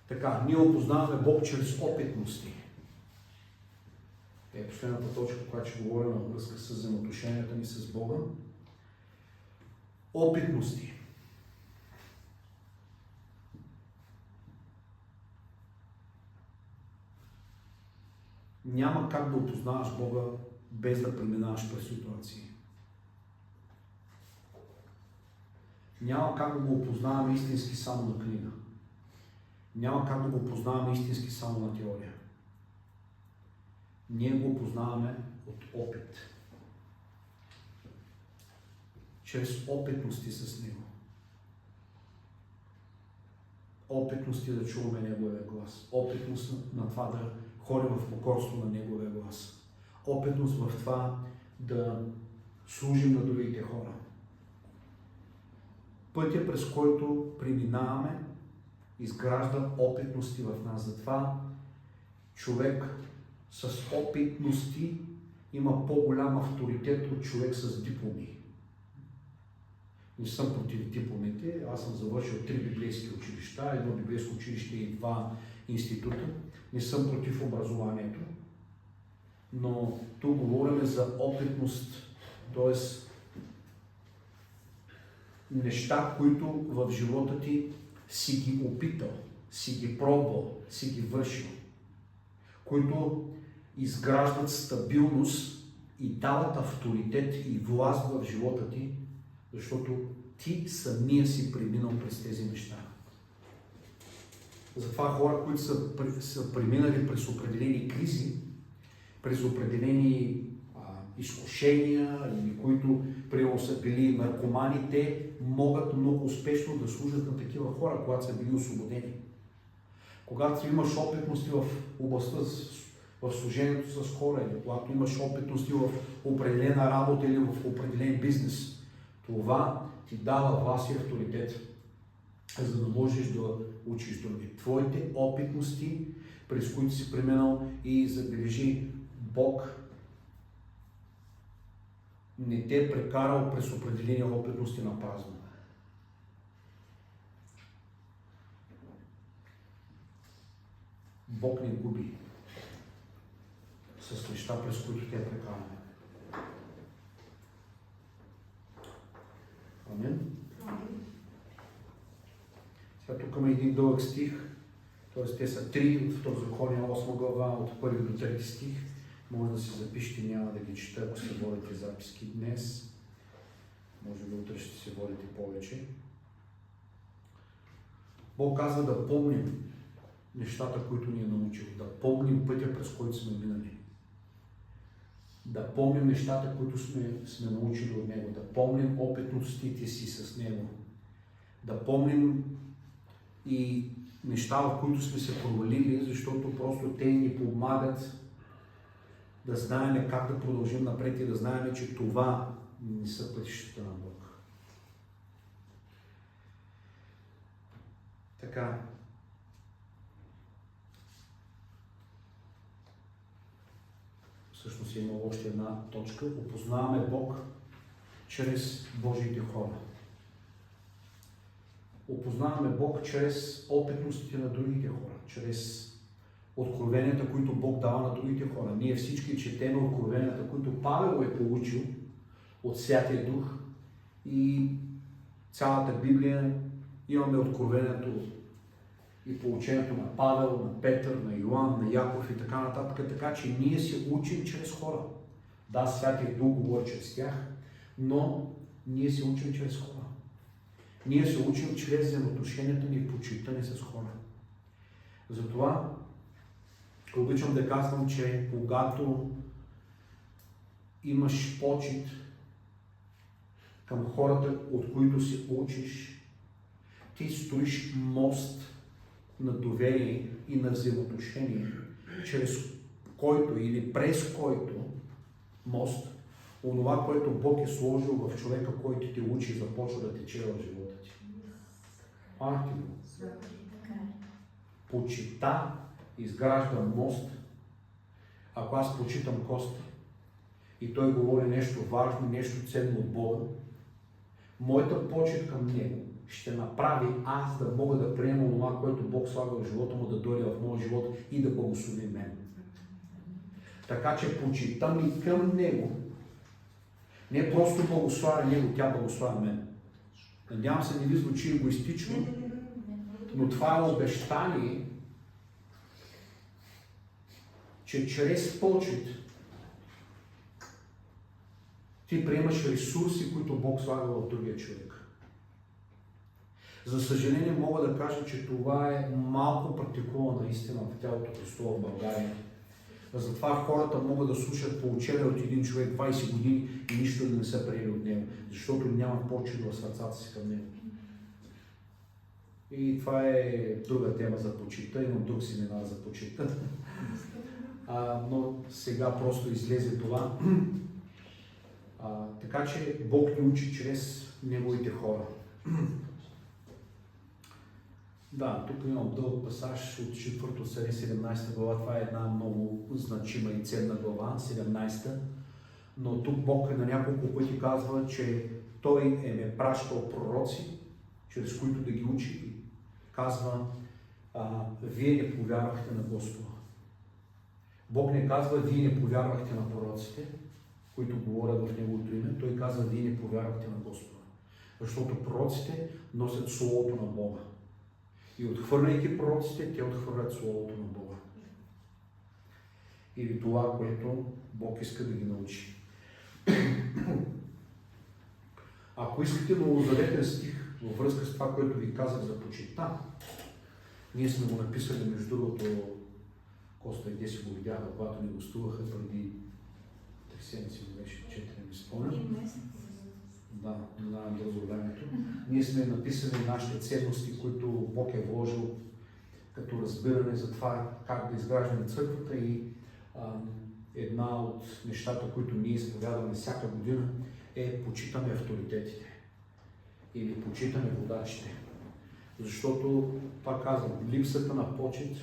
Така, ние опознаваме Бог чрез опитности. Е последната точка, която ще говоря на връзка с взаимоотношенията ни с Бога. Опитности. Няма как да опознаваш Бога без да преминаваш през ситуации. Няма как да го опознаваме истински само на книга. Няма как да го опознаваме истински само на теория. Ние го опознаваме от опит. Чрез опитности с Него. Опитности да чуваме Неговия глас. Опитност на това да ходим в покорство на Неговия глас. Опитност в това да служим на другите хора. Пътя, през който преминаваме, изгражда опитности в нас. Затова човек с опитности има по-голям авторитет от човек с дипломи. Не съм против дипломите. Аз съм завършил 3 библейски училища, едно библейско училище и 2 института. Не съм против образованието. Но тук говорим за опитност, т.е. неща, които в живота ти си ги опитал, си ги пробвал, си ги вършил, които изграждат стабилност и дават авторитет и власт в живота ти, защото ти самия си преминал през тези неща. Затова хора, които са преминали през определени кризи, през определени изкушения или които примерно са били наркомани, те могат много успешно да служат на такива хора, когато са били освободени. Когато имаш опитности в областта, в служението с хора, или когато имаш опитности в определена работа или в определен бизнес, това ти дава власт и авторитет. за да можеш да учиш други. Твоите опитности, през които си преминал, и забележи, Бог не те е прекарал през определени опитности на празно. Бог не губи с неща, през които те е прекарал. Амен. Сега тук има един дълъг стих, т.е. те са 3 от Второзаконие 8 глава, от 1 до 3 стих. Може да си запишете, няма да ги чета, ако се водите записки днес. Може би утре ще се водите повече. Бог казва да помним нещата, които ни е научил, да помним пътя, през който сме минали. Да помним нещата, които сме научили от Него, да помним опитностите си с Него, да помним и неща, в които сме се провалили, защото просто те ни помагат да знаем как да продължим напред и да знаем, че това не са пътищата на Бог. Така. Всъщност има още една точка. Опознаваме Бог чрез Божиите хора. Опознаваме Бог чрез опитностите на другите хора, чрез откровенията, които Бог дава на другите хора. Ние всички четем откровенията, които Павел е получил от Святия Дух, и цялата Библия имаме откровението и получението на Павел, на Петър, на Йоан, на Яков и така нататък, така че ние се учим чрез хора. Да, Святия Дух говори чрез тях, но ние се учим чрез хора. Ние се учим чрез взаимоотношенията ни в почитане с хора. Затова обичам да казвам, че когато имаш почит към хората, от които се учиш, ти строиш мост на доверие и на взаимоотношение, чрез който или през който мост, онова, което Бог е сложил в човека, който те учи, започва да тече в живота ти. Активно. Почита изгражда мост. Ако аз почитам Кости и той говори нещо важно, нещо ценно от Бога, моята почит към него ще направи аз да мога да приема това, което Бог слага в живота му, да дойде в моя живот и да благослови мен. Така че почита ми към него не просто благославя него, тя благославя мен. Надявам се, не ви звучи егоистично, но това е обещание, че чрез почит ти приемаш ресурси, които Бог слага в другия човек. За съжаление мога да кажа, че това е малко практикувана истина в тялото Христово в България. Затова хората могат да слушат поучения от един човек 20 години и нищо да не са приели от него, защото нямат почит в сърцата си към него. И това е друга тема за почита, имам друг семинар за почита. Но сега просто излезе това. Така че Бог ни учи чрез неговите хора. Да, тук имам дълъг пасаж от 4 царе 17 глава. Това е една много значима и ценна глава, 17. Но тук Бог на няколко пъти казва, че Той е ме пращал пророци, чрез които да ги учи. Казва, вие не повярвахте на Господа. Бог не казва, вие не повярвахте на пророците, които говорят в Неговото име. Той казва, вие не повярвахте на Господа. Защото пророците носят Словото на Бога. И отхвърляйки пророците, те отхвърлят Словото на Бога. Или това, което Бог иска да ги научи. Ако искате новозаветен стих във връзка с това, което ви казах за почита, ние сме го написали, между другото, Коста и Деси го видяха, когато ни гостуваха преди 3 седмици, беше 4, не спомням. Да, минавам бързо времето. Ние сме написали нашите ценности, които Бог е вложил като разбиране за това как да изграждаме църквата, и една от нещата, които ние изповядваме всяка година, е почитаме авторитетите или почитаме водачите. Защото, пак казвам, липсата на почет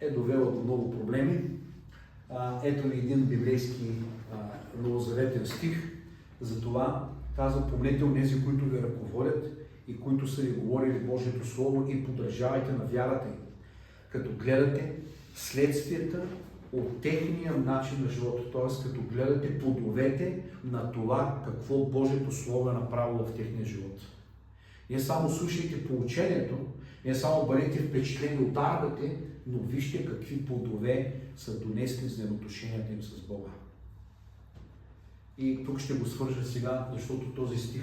е довела до много проблеми. Ето ви един библейски новозаветен стих. Затова казва: помнете онези, които ви ръководят и които са ви говорили Божието Слово, и поддържавайте на вярата им, като гледате следствията от техния начин на живота, т.е. като гледате плодовете на това, какво Божието Слово е направило в техния живот. Не само слушайте поучението, не само бъдете впечатлени от дарбите, но вижте какви плодове са донесли взаимоотношенията им с Бога. И тук ще го свържа сега, защото този стих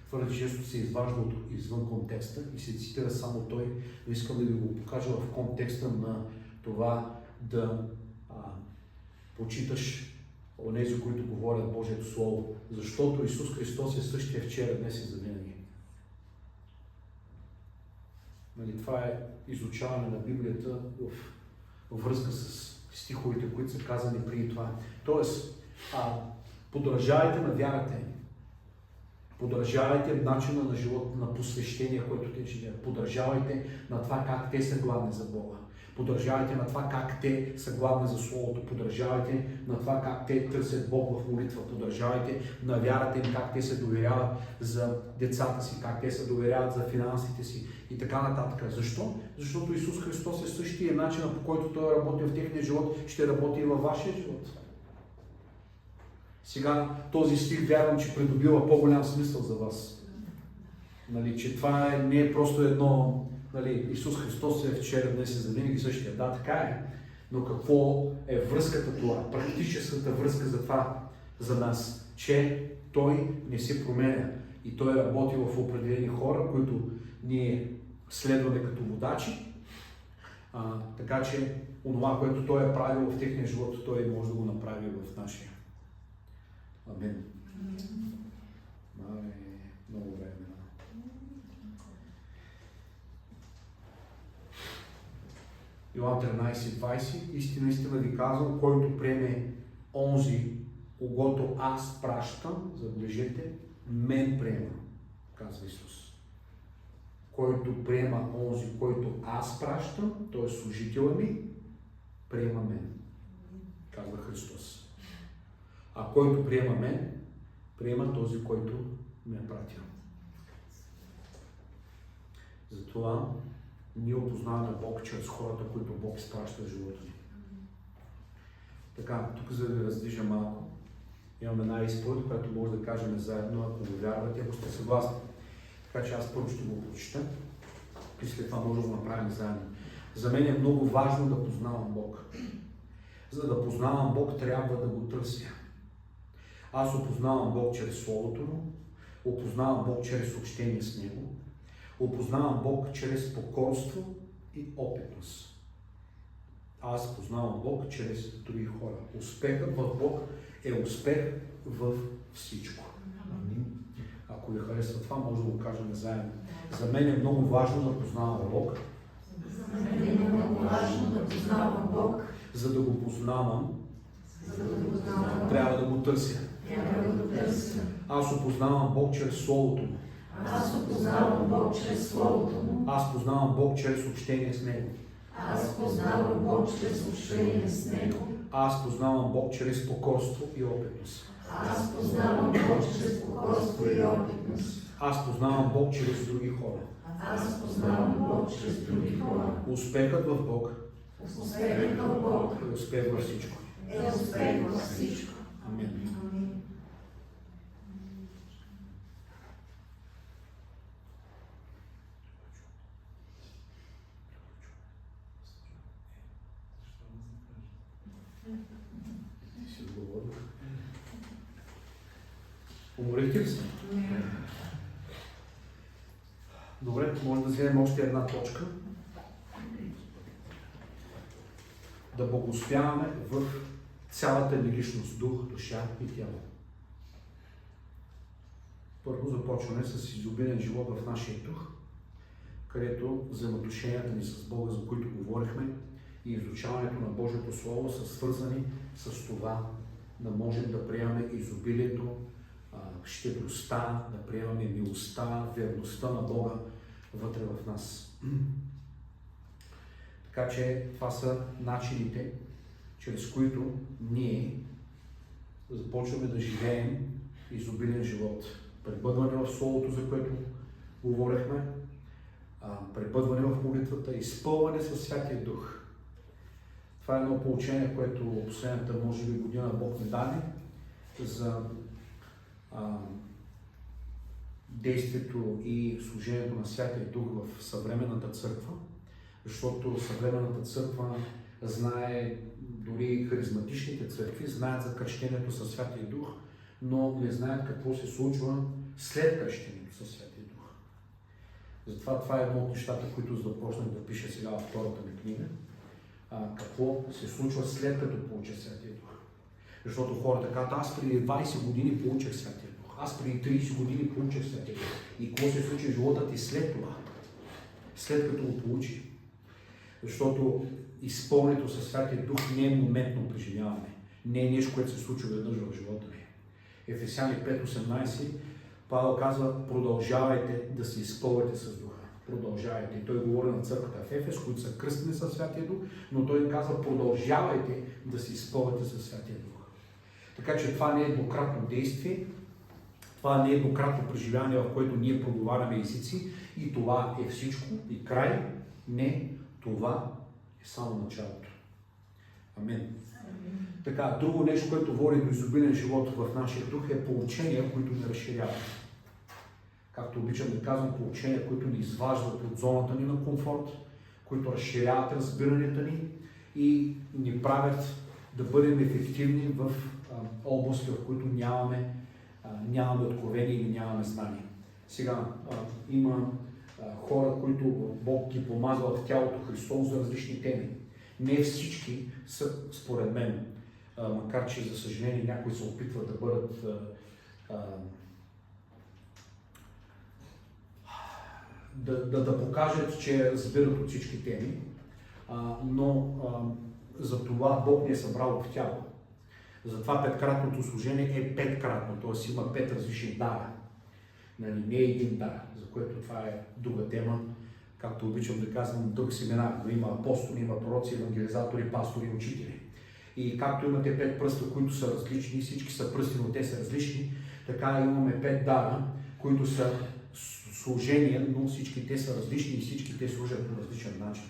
твърде често се изважда от извън контекста и се цитира само той, но искам да ви го покажа в контекста на това да почиташ онези, които говорят Божието Слово, защото Исус Христос е същия вчера, днес и завинаги. Нали, това е изучаване на Библията в връзка с стиховете, които са казани преди това. Тоест, подражавайте на вярата им. Подражавайте начина на живот, на посвещение, което те живеят. Подражавайте на това как те са гладни за Бога. Подражавайте на това как те са гладни за Словото. Подражавайте на това как те търсят Бог в молитва. Подражавайте на вярата им, как те се доверяват за децата си, как те се доверяват за финансите си и така нататък. Защо? Защото Исус Христос е същия начин, по който Той работи в техния живот, ще работи и във вашия живот. Сега този стих вярвам, че придобива по-голям смисъл за вас. Нали, че това не е просто едно, нали, Исус Христос е вчера, днес и завинаги същия. Да, така е. Но какво е връзката това? Практическата връзка за това, за нас, че Той не се променя и Той работи в определени хора, които ние следваме като водачи. Така че онова, което Той е правил в техния живот, Той може да го направи в нашия. Амин. Много време. Йоан 13:20. Истина ви казвам, който приеме онзи, когото аз пращам, забележете, мен приема, казва Исус. Който приема онзи, който аз пращам, т.е. служителът ми, приема мен, казва Христос. А който приема мен, приема този, който ме е пратил. Затова ние опознаваме Бог чрез хората, които Бог изпраща в живота ни. Така, тук за да ви раздвижа малко, имаме една изповед, която може да кажем заедно, ако го вярвате, ако сте съгласни. Така че аз първо ще го прочета и след това може да го направим заедно. За мен е много важно да познавам Бог. За да познавам Бог, трябва да го търся. Аз опознавам Бог чрез Словото му, опознавам Бог чрез общение с Него, опознавам Бог чрез покорство и опитност. Аз познавам Бог чрез други хора. Успехът в Бог е успех в всичко. Ако ви харесва това, може да го кажем заедно. За мен е много важно да познавам Бог. За да го познавам, трябва да го търся. Аз опознавам Бог чрез Словото му. Аз познавам Бог чрез Словото му. Аз познавам Бог чрез общение с Него. Аз познавам Бог чрез общение с Него. Аз познавам Бог чрез покорство и опитност. Аз познавам Бог чрез покорство и опитност. Аз познавам Бог чрез други хора. Аз познавам Бог чрез други хора. Успехът в Бог Успехът в Бог е успех във всичко. е успех във всичко. Амин. Ти си отговорил. Уморихте ли се? Добре, може да вземем още една точка. Да благословяваме в цялата ни личност, дух, душа и тяло. Първо започваме с изобилен живот в нашия дух, където взаимоотношенията ни с Бога, за които говорихме, и изучаването на Божието Слово са свързани с това да можем да приемаме изобилието щедростта, да приемаме милостта, верността на Бога вътре в нас. Така че това са начините, чрез които ние започваме да живеем изобилен живот. Пребъдване в Словото, за което говорихме, пребъдване в молитвата, изпълване със Святия Дух. Това е едно поучение, което последната, може би, година Бог ни даде за действието и служението на Святия Дух в съвременната църква, защото съвременната църква знае, дори харизматичните църкви знаят за кръщението със Святия Дух, но не знаят какво се случва след кръщението със Святия Дух. Затова това е едно от нещата, които започнах да пиша сега във втората ми книга. Какво се случва след като получа Святия Дух. Защото хората казват, аз преди 20 години получих Святия Дух, аз преди 30 години получих Святия Дух. И какво се случи в живота ти след това? След като го получи. Защото изпълнението със Святия Дух не е моментно преживяване. Не е нещо, което се случва веднъж в живота ни. Ефесяни 5:18 Павел казва, продължавайте да се изпълвате с Духа. Продължавайте. И той говори на църквата в Ефес, които са кръстени със Святия Дух, но той им казва, продължавайте да се изпълвате със Святия Дух. Така че това не е еднократно действие, това не е еднократно преживяване, в което ние проговаряме езици и това е всичко и край. Не, това е само началото. Амен. Така, друго нещо, което води до изобилен живот в нашия дух е поучения, които ни разширяват. Както обичам да казвам, поучения, които ни изваждат от зоната ни на комфорт, които разширяват разбиранията ни и ни правят да бъдем ефективни в области, в които нямаме откровение или нямаме знание. Сега има хора, които Бог ги помазва в тялото Христово за различни теми. Не всички са, според мен, макар че, за съжаление, някои се опитват да бъдат да покажат, че разбират от всички теми, но за това Бог ни е събрал в тяло. Затова петкратното служение е петкратно, т.е. има 5 различни дара. Нали, не е един дар, за което това е друга тема, както обичам да казвам, друг семинар, но има апостоли, има пророци, евангелизатори, пастори, учители. И както имате 5 пръста, които са различни, всички са пръсти, но те са различни, така имаме 5 дара, които са служения, но всички те са различни и всички те служат по различен начин.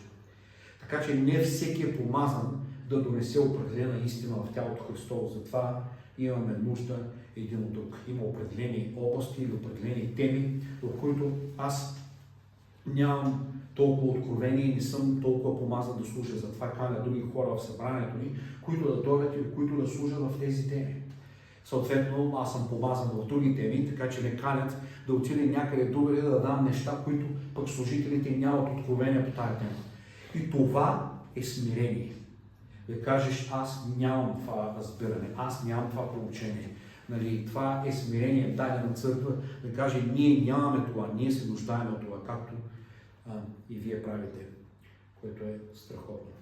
Така че не всеки е помазан да донесе определена истина в тялото Христово. Затова имаме нужда един от друг. Има определени области или определени теми, в които аз нямам толкова откровение и не съм толкова помазан да служа. Затова каня други хора в събранието ни, които да дойдат или които да служат в тези теми. Съответно, аз съм помазан в други теми, така че ме канят да отида някъде другаде да дам неща, които пък служителите нямат откровение по тази тема. И това е смирение. Да кажеш, аз нямам това разбиране, аз нямам това поучение. Нали, това е смирение, дадена църква, да каже, ние нямаме това, ние се нуждаем от това, както и вие правите, което е страхотно.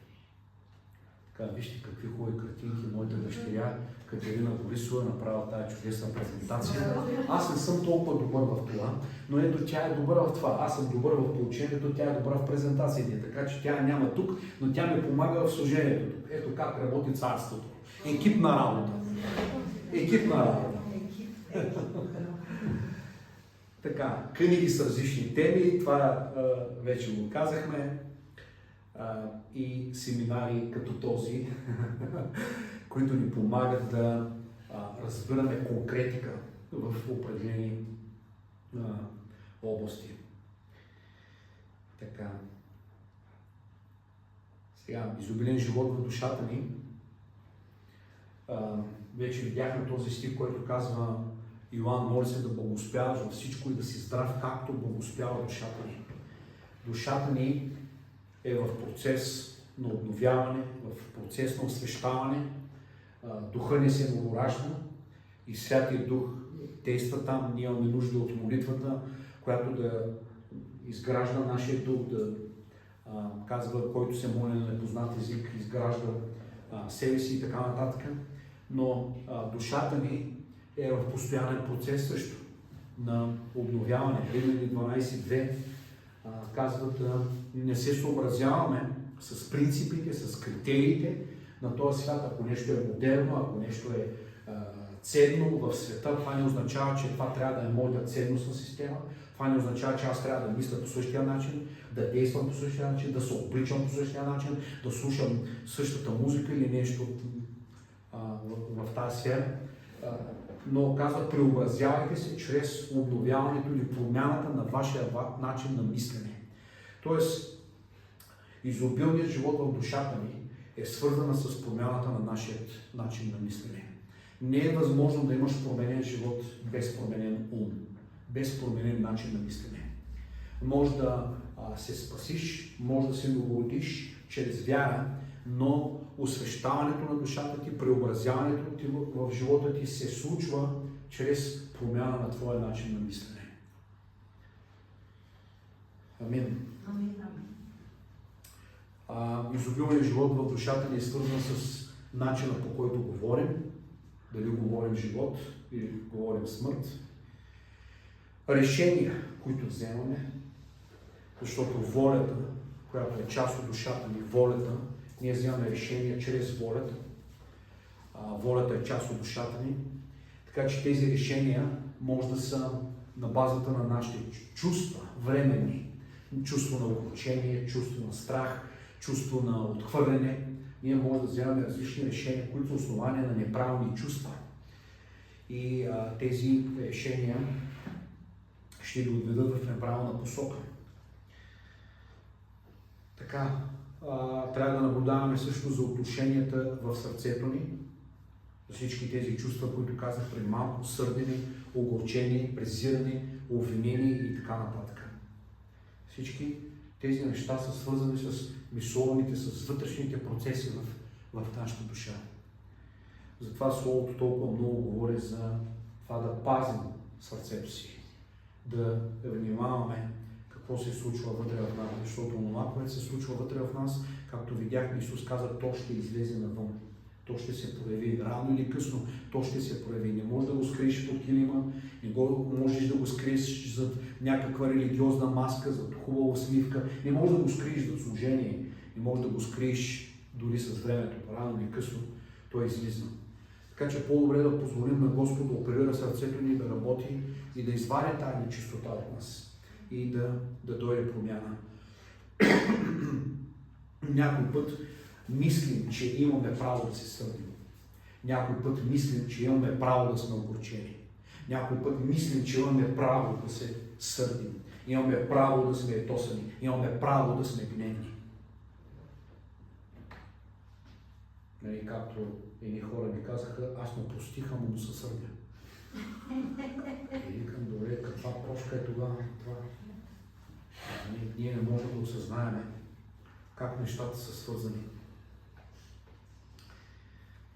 Така, вижте какви хубави картинки моята дъщеря Катерина Борисова направила тази чудесна презентация. Аз не съм толкова добър в това, но ето тя е добра в това. Аз съм добър в поучението, тя е добра в презентациите, така че тя няма тук, но тя ми помага в служението тук. Ето как работи царството. Екипна работа. Екипна работа. Така, книги с различни теми, това вече го казахме, и семинари като този, които ни помагат да разбираме конкретика в определени области. Така. Сега, изобилен живот в душата ни. Вече видяхме този стих, който казва Йоан, моли се да благоуспяваш във всичко и да си здрав, както благоуспява душата ни. Душата ни е в процес на обновяване, в процес на освещаване. Духа ни се новоражда и Святия Дух действа там. Ние имаме нужда от молитвата, която да изгражда нашия дух, да казва, който се моли на непознат език, изгражда себе си и така нататък. Но душата ни е в постоянен процес също на обновяване. Римляни 12:2 казват да не се съобразяваме с принципите, с критериите на този свят. Ако нещо е модерно, ако нещо е ценно в света, това не означава, че това трябва да е моята ценностна система. Това не означава, че аз трябва да мисля по същия начин, да действам по същия начин, да се обличам по същия начин, да слушам същата музика или нещо в тази сфера. Но казва, преобразявайте се чрез обновяването или промяната на вашия начин на мислене. Тоест, изобилният живот в душата ни е свързана с промяната на нашия начин на мислене. Не е възможно да имаш променен живот без променен ум, без променен начин на мислене. Може да се спасиш, може да се новородиш чрез вяра, но освещаването на душата ти, преобразяването ти в живота ти се случва чрез промяна на твоя начин на мислене. Амин. Изобилният живот в душата ни е свързан с начина, по който говорим. Дали говорим живот или говорим смърт. Решения, които вземаме, защото волята, която е част от душата ни, волята, ние вземаме решения чрез волята. Волята е част от душата ни. Така че тези решения може да са на базата на нашите чувства, временни. Чувство на огорчение, чувство на страх, чувство на отхвърляне. Ние може да вземаме различни решения, които са основания на неправилни чувства. И тези решения ще ги отведат в неправилна посока. Така, трябва да наблюдаваме също за отношенията в сърцето ни, за всички тези чувства, които казах преди малко, сърдени, огорчени, презирани, обвинени и така нататък. Всички тези неща са свързани с мисловните, с вътрешните процеси в нашата душа. Затова Словото толкова много говори за това да пазим сърцето си, да внимаваме какво се случва вътре в нас, защото това, което се случва вътре в нас, както видяхме, Исус каза, то ще излезе навън. То ще се прояви рано или късно, то ще се прояви. Не можеш да го скриеш под килима, не можеш да го скриеш зад някаква религиозна маска, зад хубава усмивка, не можеш да го скриеш зад служение, не можеш да го скриеш дори с времето, рано или късно, той излиза. Така че по-добре да позволим на Господ да оперира сърцето ни, да работи и да извади тази нечистота от нас и да дойде промяна. Някой път мислим, че имаме право да се сърдим. Някой път мислим, че имаме право да сме огорчени. Някой път мислим, че имаме право да се сърдим. Имаме право да сме етосани. Имаме право да сме гневни. Нали, както едни хора ми казаха, аз му простиха, му се сърдя. И викам, добре, каква прошка е тогава това? Ние не можем да осъзнаем как нещата са свързани.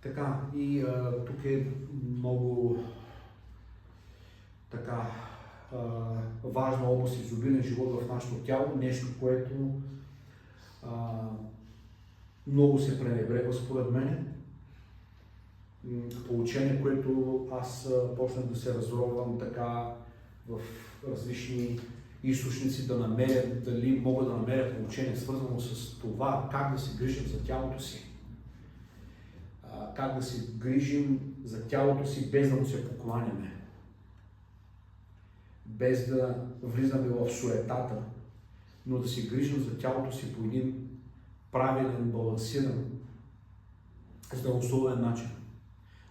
Така, и тук е много така важна област, изобилен живот в нашето тяло, нещо, което много се пренебрегва според мен. Получение, което аз почнах да се разровам така в различни източници, да намеря, дали мога да намеря получение, свързано с това как да се грижим за тялото си. Как да се грижим за тялото си без да му се покланяме. Без да влизаме в суетата, но да се грижим за тялото си по един правилен, балансиран, здравословен начин.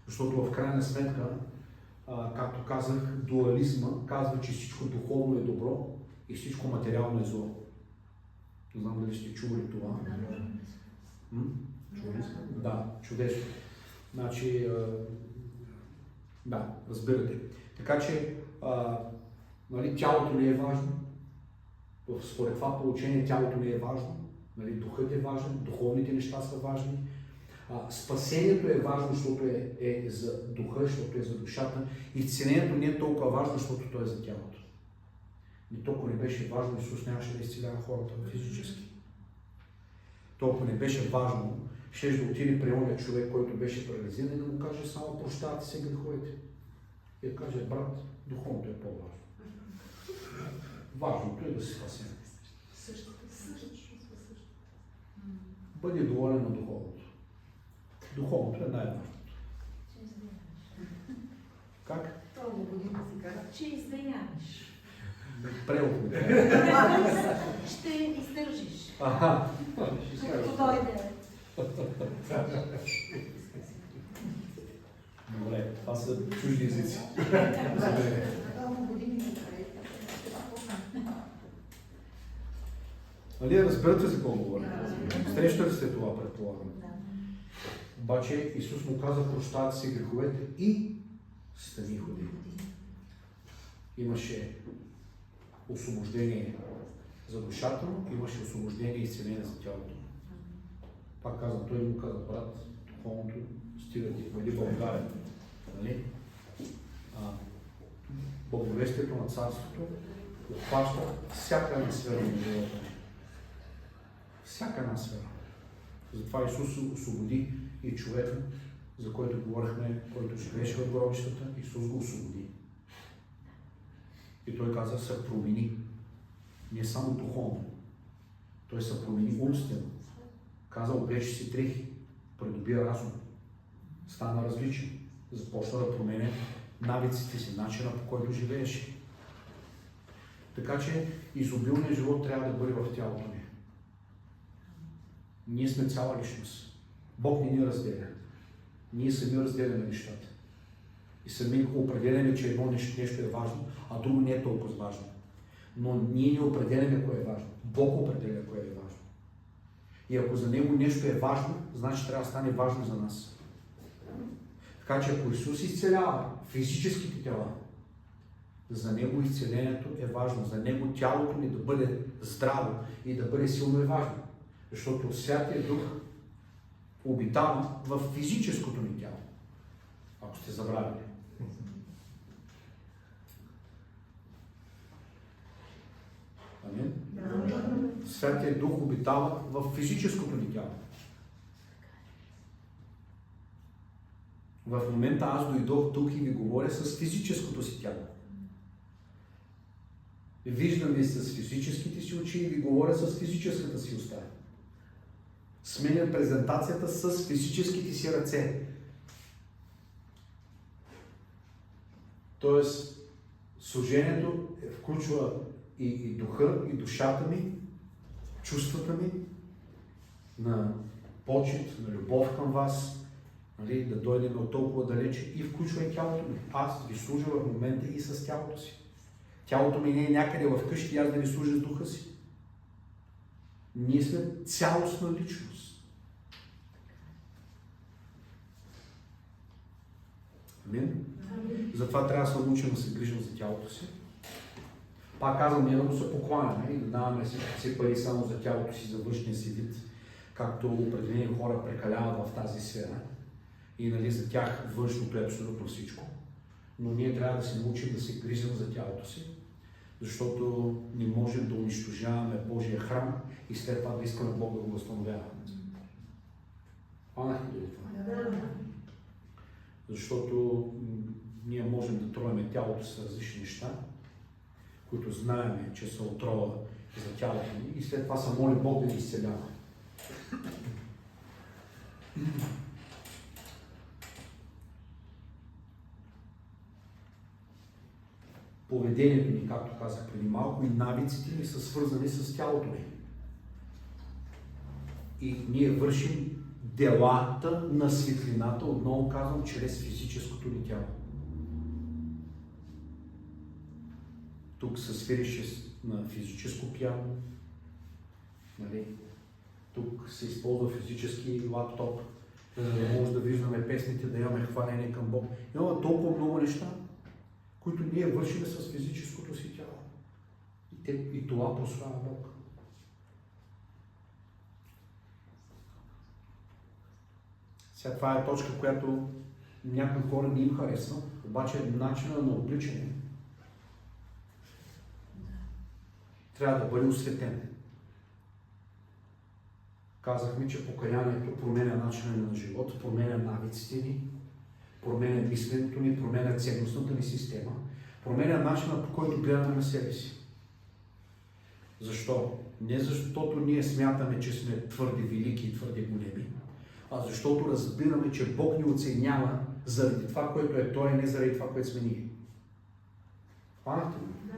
Защото в крайна сметка, както казах, дуализма казва, че всичко духовно е добро и всичко материално е зло. Не знам дали сте чували това. Да, чудесно. Значи, да, разбирате. Така че, нали, тялото ни е важно. Според това получение тялото ни е важно. Нали, духът е важен, духовните неща са важни. Спасението е важно, защото е за духа, защото е за душата. Изцелението не е толкова важно, защото то е за тялото. И толкова не беше важно, Исус нямаше да изцелява хората физически. Толкова не беше важно, ще да отиде при ония човек, който беше парализиран и да му каже само прощавате се греховете. И да каже, брат, духовното е по-важно. Важното е да се спасем. Бъди доволен на духовното. Духовното е най-важното. Как? Много година си казах, че изненяваш. Превод. Ще издържиш. Аха. Като дойде. Добре, това са чужди езици. Много години ми прави. Нали, разбирате за какво говоря? Срещали сте това, предполагам. Обаче Исус му каза, прощават си греховете и стани ходи. Имаше освобождение за душата му, имаше освобождение и изцеление за тялото му. Пак казвам, той му каза, брат, духовното стига ти, бъди България. Нали? Благовестието на царството обхваща всяка една сфера на живота ни. Всяка една сфера. Затова Исус освободи и човека, за който говорихме, който живееше в гробищата, Исус го освободи. И той каза, се промени. Не само духовно. Той се промени умствено. Каза, облече си дрехи, придоби разум. Стана различен. Започна да променя навиците си, начина по който живееше. Така че изобилният живот трябва да бъде в тялото ни. Ние сме цяла личност. Бог не ни разделя. Ние сами разделяме нещата. И сами определяме, че едно нещо е важно, а друго не е толкова важно. Но ние не определяме кое е важно. Бог определя кое е важно. И ако за Него нещо е важно, значи трябва да стане важно за нас. Така че ако Исус изцелява физическите тела, за Него изцелението е важно. За Него тялото ни да бъде здраво и да бъде силно е важно. Защото Святия Дух обитава в физическото ни тяло. Ако сте забравили. Амин? Святия Дух обитава в физическото ни тяло. В момента аз дойдох тук и ви говоря с физическото си тяло. Виждам ви с физическите си очи и ви говоря с физическата си уста. Сменям презентацията с физическите си ръце. Тоест, служението включва и духа, и душата ми, чувствата ми на почет, на любов към вас, нали, да дойдем от толкова далече и включва и тялото ми. Аз ви служа в момента и с тялото си. Тялото ми не е някъде в къщи, аз да ви служа с духа си. Ние сме цялостна личност. Амин? Затова трябва да се научим да се грижим за тялото си. Пак казвам, ние да му се покланяме и да даваме си пари само за тялото си, за външния си вид, както определени хора прекаляват в тази сфера. И нали, за тях външното е абсолютно всичко. Но ние трябва да се научим да се грижим за тялото си, защото не можем да унищожаваме Божия храм и след това да искаме Бог да го възстановява. Хванахте ли това? Защото ние можем да троиме тялото с различни неща, които знаем, че са отрова за тялото ни и след това се моли Бог да ни изцелява. Поведението ни, както казах преди малко, и навиците ни са свързани с тялото ни. И ние вършим делата на светлината, отново казвам, чрез физическото ни тяло. Тук се свирише на физическо пиано, нали? Тук се използва физически лаптоп, за да може да виждаме песните, да имаме хваление към Бог. Има толкова много неща, които ние вършим с физическото си тяло. И това прославя Бог. Сега това е точка, която някои хора не им харесва, обаче начина на обличане трябва да бъде осветен. Казахме, че покаянието променя начина на живот, променя навиците ни променя мисленето ни, променя ценностната ни система, променя начина, по който гледаме на себе си. Защо? Не защото ние смятаме, че сме твърде велики и твърде големи, а защото разбираме, че Бог ни оценява заради това, което е Той, не заради това, което сме ние. Хванахте ли?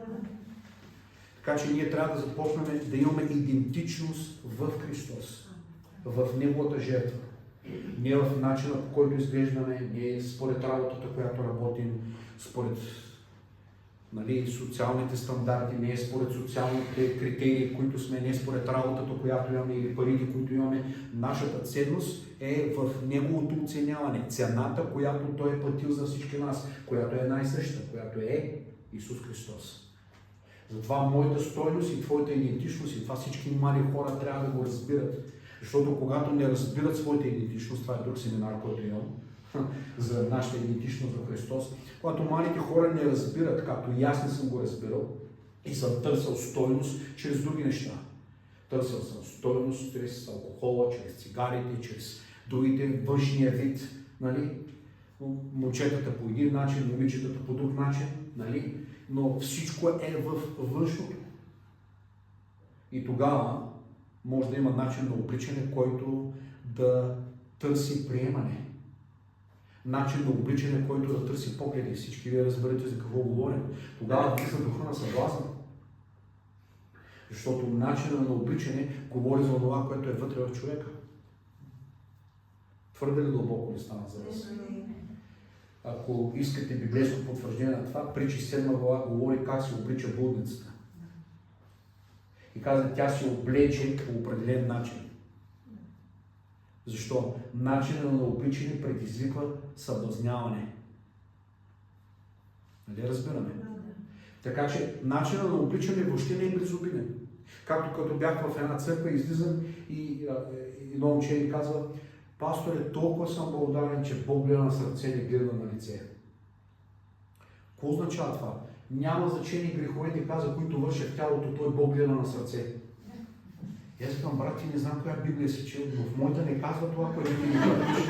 Така че ние трябва да започнем да имаме идентичност в Христос, в Неговата жертва. Не в начина, по който изглеждаме, не според работата, която работим, според социалните стандарти, не според социалните критерии, които сме, не според работата, която имаме или парите, които имаме. Нашата ценност е в Неговото оценяване. Цената, която Той е платил за всички нас, която е най-съща, която е Исус Христос. Затова моята стойност и твоята идентичност, и това всички мали хора трябва да го разбират. Защото когато не разбират своята идентичност, това е друг семинар, който имам, за нашата идентичност в Христос, когато малите хора не разбират, както и аз не съм го разбирал, и съм търсил стойност чрез други неща. Търсил съм стойност чрез алкохола, чрез цигарите, чрез другите външния вид, нали? Момчетата по един начин, момичетата по друг начин, нали? Но всичко е в външното. И тогава може да има начин на обличане, който да търси приемане. Начин на обличане, който да търси погледи. Всички вие разберете за какво говорим. Тогава влиза духа на съблазън. Защото начинът на обличане говори за това, което е вътре в човека. Твърде ли дълбоко ли стана за вас? Ако искате библейско потвърждение на това, Притчи 7 глава говори как се облича блудницата. И каза, тя се облече по определен начин. Защо? Начинът на обличане предизвиква съблазняване. Нали разбираме? Така че начинът на обличане въобще не е безобиден. Както като бях в една църква, излизам и едно момче ми казва, пасторе, толкова съм благодарен, че Бог гледа на сърце, не гледа на лице. Какво означава това? Няма значение греховете, каза, които вършат в тялото, той Бог гледа на сърце. И аз казвам, брат, ти не знам коя Библия си чел, но в моята не казва това, което ти ми говориш.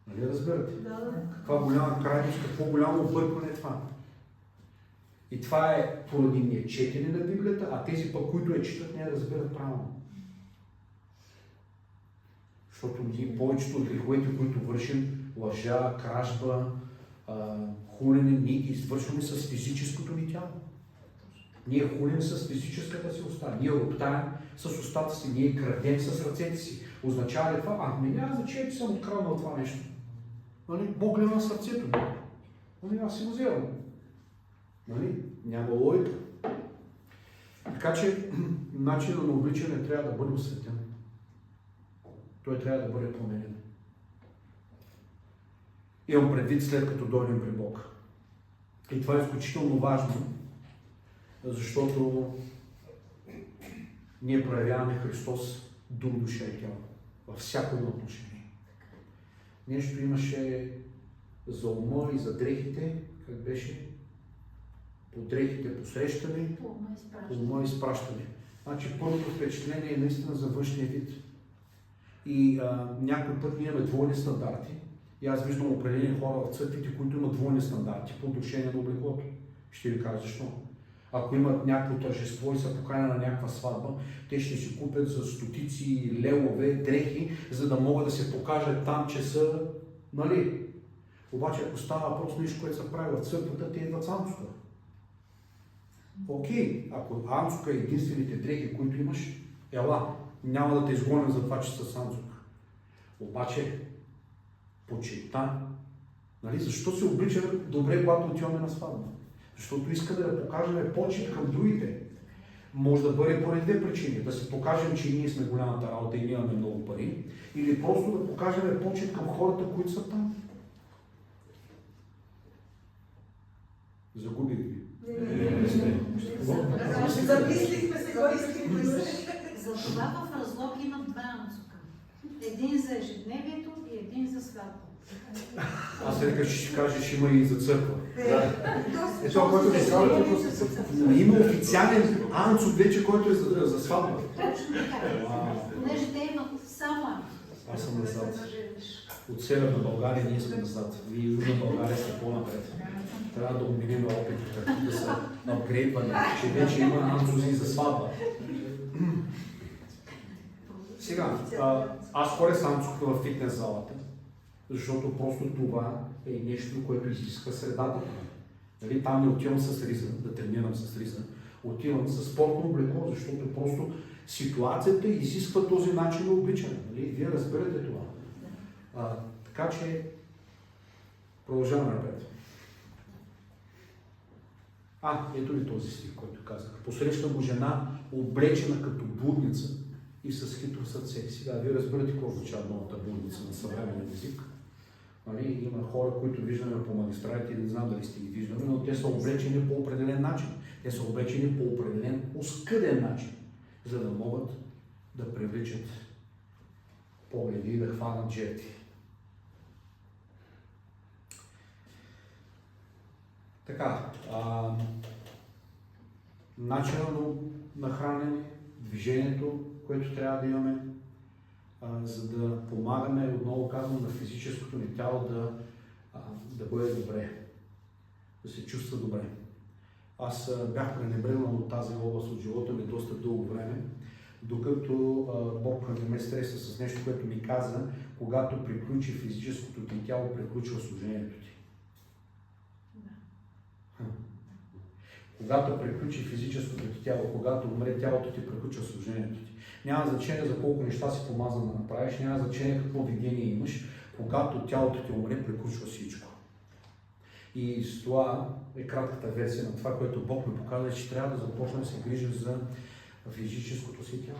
Нали разбирате? Каква голяма крайност, какво голямо объркване е това. И това е поради нечетене на Библията, а тези пък, които я четат, не я разбират правилно. Защото ние повечето от греховете, които вършим, лъжа, кражба, хулене, ние ги извършваме с физическото ни тяло. Ние хулим с физическата си уста, ние роптаем с устата си, ние крадем с ръцете си. Означава ли това? Няма значение, че съм откраднал това нещо. Нали? Бог гледа на сърцето ми. Нали? Аз си го вземам. Нали? Няма логика. Така че начинът на обличане трябва да бъде осветен. Той трябва да бъде променен. Имам предвид след като дойдем при Бог. И това е изключително важно, защото ние проявяваме Христос дух, душа и тяло. Във всяко едно отношение. Нещо имаше за ума и за дрехите, как беше? По дрехите посрещане, по ума изпращане. Значи първото впечатление е наистина за външния вид. И някой път ние имаме двойни стандарти. И аз виждам определени хора в църквите, които имат двойни стандарти по отношение на облеклото. Ще ви кажа защо. Ако имат някакво тържество и са поканени на някаква сватба, те ще си купят за стотици левове дрехи, за да могат да се покажат там, че са, нали? Обаче, ако става въпрос нещо, което се прави в църквата, те идват с анцука. Окей, ако анцука е единствените дрехи, които имаш, ела, няма да те изгонят за това, че са с анцука. Обаче, почита, нали? Защо се обличаме добре, когато отиваме на сватба? Защото искаме да покажем почит към другите. Може да бъде поради две причини. Да се покажем, че ние сме голямата работа и ние имаме много пари. Или просто да покажем почит към хората, които са там. Загубих ви. Замислихме се, кой искахме се. Затова в разлог има два анцука. Един за ежедневието и един за сватба. Аз се река, че ще кажеш, има и за църква. Това, което ви казвате, има официален анцук вече, който е за сватба. Точно така. Понеже те имат само анцук. Аз съм назад. От Северна България ние сме назад. Вие Южна България сте по-напред. Трябва да обменим опит, както да са апгрейдвани, че вече има анцузи за сватба. Сега, аз ходя с анцука в фитнес залата, защото просто това е нещо, което изисква средата. Нали? Там не отивам с риза, да тренирам с риза, отивам с спортно облекло, защото просто ситуацията изисква този начин на обличане. Нали? Вие разберете това. Така че продължаваме напред. Ето ви този стих, който казах. Посрещна го жена, облечена като блудница и с хитро сърце. Сега вие разберете какво означава новата блудница на съвременен език. Нали? Има хора, които виждаме по магистралите, не знам дали сте ги виждали, но те са облечени по определен начин. Те са облечени по определен оскъден начин, за да могат да привличат погледи и да хванат жертви. Така, начинът на хранене, движението, което трябва да имаме, за да помагаме, отново казвам, на физическото ни тяло да бъде добре, да се чувства добре. Аз бях пренебрегнал от тази област от живота ми доста дълго време, докато Бог не ме стреса с нещо, което ми каза, когато приключи физическото ти тяло, приключва служението ти. Когато приключи физическото ти тяло, когато умре тялото ти, приключва служението ти. Няма значение за колко неща си помазан да направиш, няма значение какво видение имаш, когато тялото ти умре, приключва всичко. И с това е кратката версия на това, което Бог ми показва, че трябва да започна да се грижа за физическото си тяло.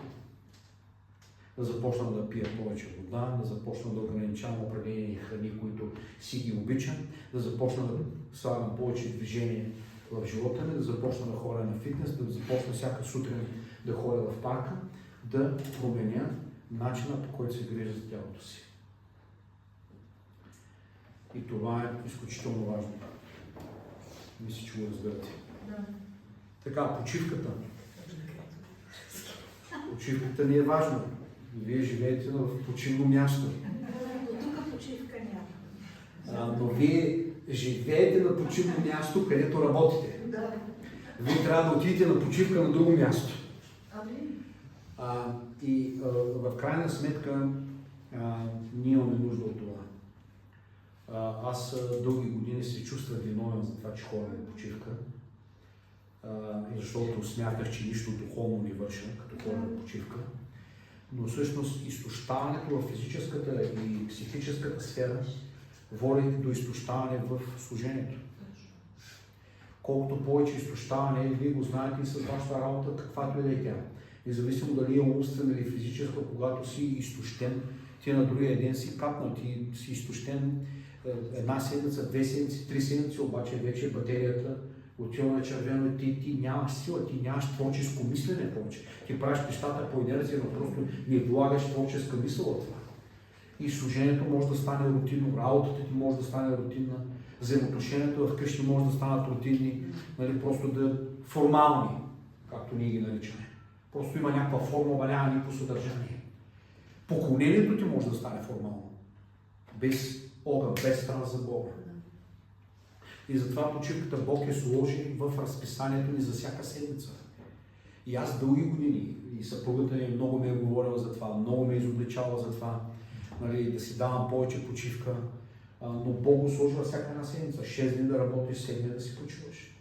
Да започна да пия повече вода, да започна да ограничавам определени храни, които си ги обичам, да започна да слагам повече движение в живота ми, да започна да ходя на фитнес, да започна всяка сутрин да ходя в парка, да променя начина, по който се грижа за тялото си. И това е изключително важно. Мисля, че го разберете. Така, почивката. Почивката ни е важна. Вие живеете в почивно място. До тук почивка няма. Но вие живеете на почивно място, където работите. Вие трябва да отидете на почивка на друго място. И в крайна сметка ние имаме нужда от това. Аз дълги години се чувствах виновен за това, че ходя на почивка, защото смятах, че нищо духовно не върша, като ходя на почивка. Но всъщност изтощаването в физическата и психическата сфера води до изтощаване в служението. Колкото повече изтощаване, вие го знаете и с вашата работа, каквато и да е тя. Независимо дали е умствена или физическа, когато си изтощен, ти на другия ден си капнал, ти си изтощен една седмица, 2 седмици, 3 седмици, обаче вече батерията отива на червено и ти нямаш сила, ти нямаш творческо мислене повече. Ти правиш нещата по инерция, но просто не влагаш творческа мисъл от това. И служението може да стане рутинно, работата ти може да стане рутинна, взаимоотношенията вкъщи може да станат рутинни, нали, просто да формални, както ние ги наричаме. Просто има някаква форма, ама няма никакво съдържание. Поклонението ти може да стане формално. Без огън, без страх за Бога. И затова почивката Бог е сложи в разписанието ни за всяка седмица. И аз дълги години, и съпругата ми много ме е говорила за това, много ме е изобличала за това, нали, да си давам повече почивка, но Бог го сложи във всяка една седмица. 6 дни да работиш, 7 дни да си почиваш.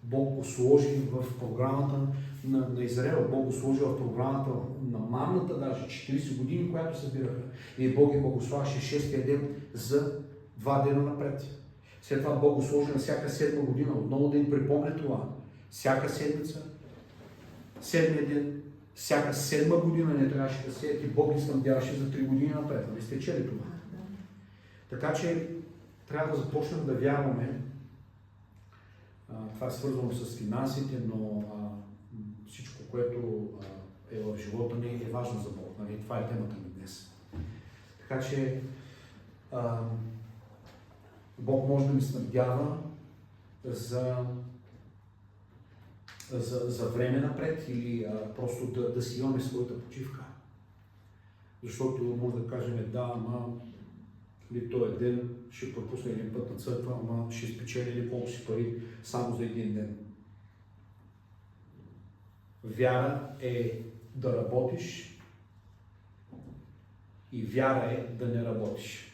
Бог го сложи в програмата на Израел, Бог го сложи в програмата на мамната, даже 40 години, която събираха. И Бог ги благославяше 6-тия ден за 2 дена напред. След това Бог го сложи на всяка 7 година, отново да им припомня това. Всяка седмица, 7 ден, всяка 7 година не трябваше да сеят и Бог ги снабдяваше за 3 години напред. Нали сте чели това? Така че трябва да започнем да вярваме. Това е свързано с финансите, но всичко, което е в живота ни, е важно за Бог. Нали? Това е темата ни днес. Така че Бог може да ни снабдява за време напред или просто да си имаме своята почивка. Защото може да кажем, да, ама този ден ще пропусне един път на църква, ама ще спечели колко си пари само за един ден. Вяра е да работиш и вяра е да не работиш.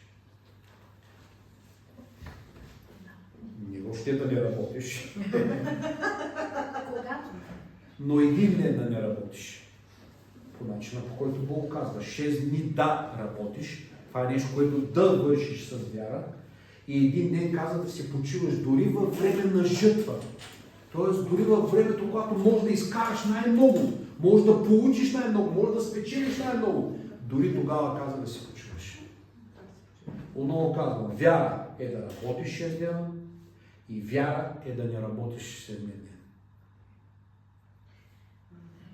Не въобще да не работиш, Когато? но един ден да не работиш. По начина, по който Бог казва. 6 дни да работиш, това е нещо, което да вършиш с вяра. И един ден казва да си почиваш дори във време на жътва. Тоест, дори във времето, когато можеш да изкараш най-много, можеш да получиш най-много, можеш да спечелиш най-много, дори тогава казва да си почиваш. Отново казвам, вяра е да работиш 6 дена и вяра е да не работиш 7 ден.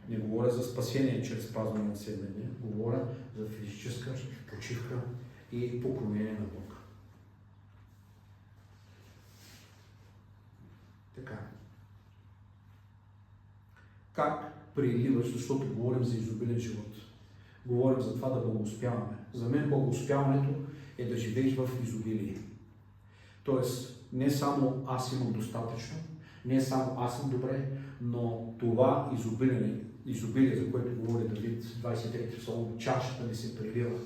Не говоря за спасение чрез спазване на 7 ден, говоря за физическа почивка и поклонение на Бог. Така. Как преливаш, защото говорим за изобилен живот. Говорим за това да благоуспяваме. За мен благоуспяването е да живееш в изобилие. Тоест, не само аз имам достатъчно, не само аз съм добре, но това изобилие, за което говори Давид, 23 псалом, чашата ми се прелива.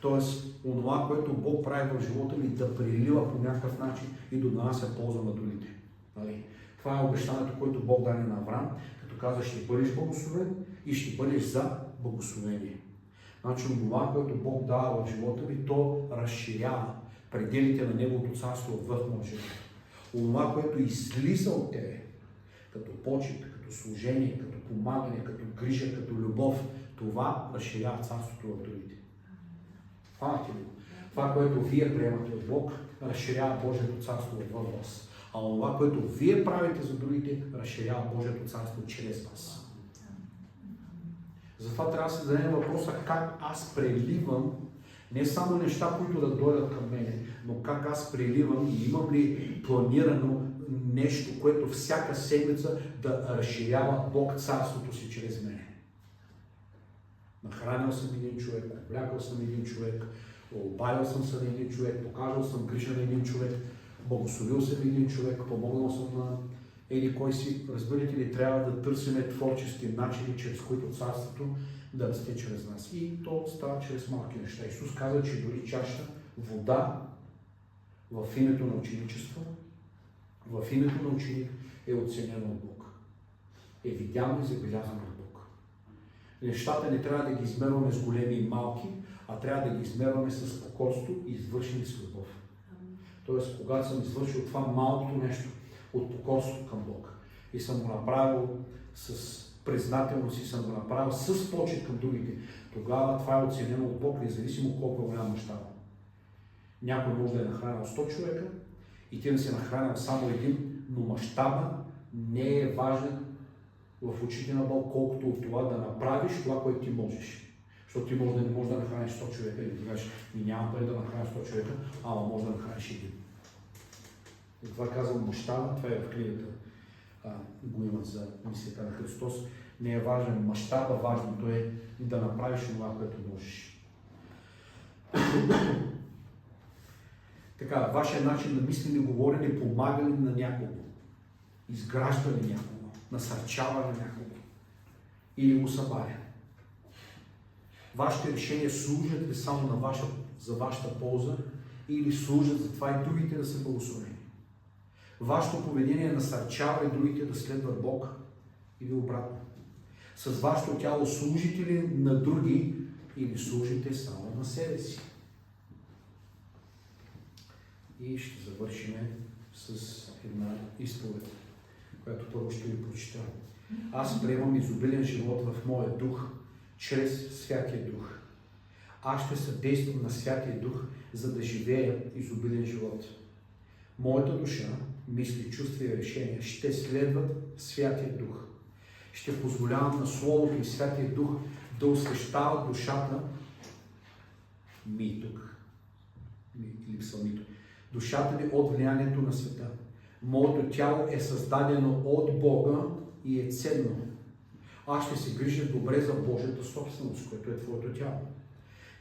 Тоест, онова, което Бог прави в живота ми, да прелива по някакъв начин и да донася полза на другите. Нали? Това е обещанието, което Бог даде на Авраам, като казва, ще бъдеш благословен и ще бъдеш за благословение. Значи, това, което Бог дава в живота ми, то разширява пределите на Неговото царство в моя живот. Онова, което излиза от тебе, като почет, като служение, като помагане, като грижа, като любов, това разширява царството в другите. Хванате ли го? Това, което вие приемате от Бог, разширява Божието царство в вас. А това, което вие правите за другите, разширява Божието царство чрез вас. Затова трябва да се зададем въпроса как аз преливам не само неща, които да дойдат към мене, но как аз преливам и имам ли планирано нещо, което всяка седмица да разширява Бог царството си чрез мене. Нахранил съм един човек, облякал съм един човек, обадил съм се на един човек, покажал съм грижа на един човек, благословил съм един човек, помогнал съм на еди кой си. Разбирате ли, трябва да търсим творчески начини, чрез които царството да расте чрез нас. И то става чрез малки неща. Исус каза, че дори чаша вода в името на ученичество, в името на ученик е оценено от Бог. Е видяно и забелязано от Бог. Нещата не трябва да ги измерваме с големи и малки, а трябва да ги измерваме с покорство и извършени с любов. Тоест, когато съм извършил това малкото нещо от покорство към Бог и съм го направил с признателност и съм го направил с почет към другите, тогава това е оценено от Бог, независимо колко е голям мащаба. Някой може да е нахранил 100 човека и ти да си нахранил само един, но мащаба не е важен в очите на Бог, колкото от това да направиш това, което ти можеш. Защото ти може да не можеш да нахраниш 100 човека или да кажеш, ми нямам пари да нахраня 100 човека, ама може да нахраниш един. И това казвам мащаба, това е в книгата, го имат за мисията на Христос. Не е важен мащаба, важното е да направиш това, което можеш. Така, вашия начин на мислене, говорене, помага ли на някого? Изгражда ли някого? Насърчава ли някого? Или го събаря? Вашите решения служат ли само за вашата полза или служат за това и другите да са благословени? Вашето поведение насърчава и другите да следват Бог или обратно? С вашето тяло служите ли на други или служите само на себе си? И ще завършим с една изповед, която първо ще ви прочита. Аз приемам изобилен живот в моя дух, чрез Святия Дух. Аз ще съдействам на Святия Дух, за да живея изобилен живот. Моята душа, мисли, чувства и решения ще следват Святия Дух. Ще позволявам на Словото и Святия Дух да освещава душата ми тук. Липсва мито. Душата ми от влиянието на света. Моето тяло е създадено от Бога и е ценно. Аз ще се грижа добре за Божията собственост, което е твоето тяло.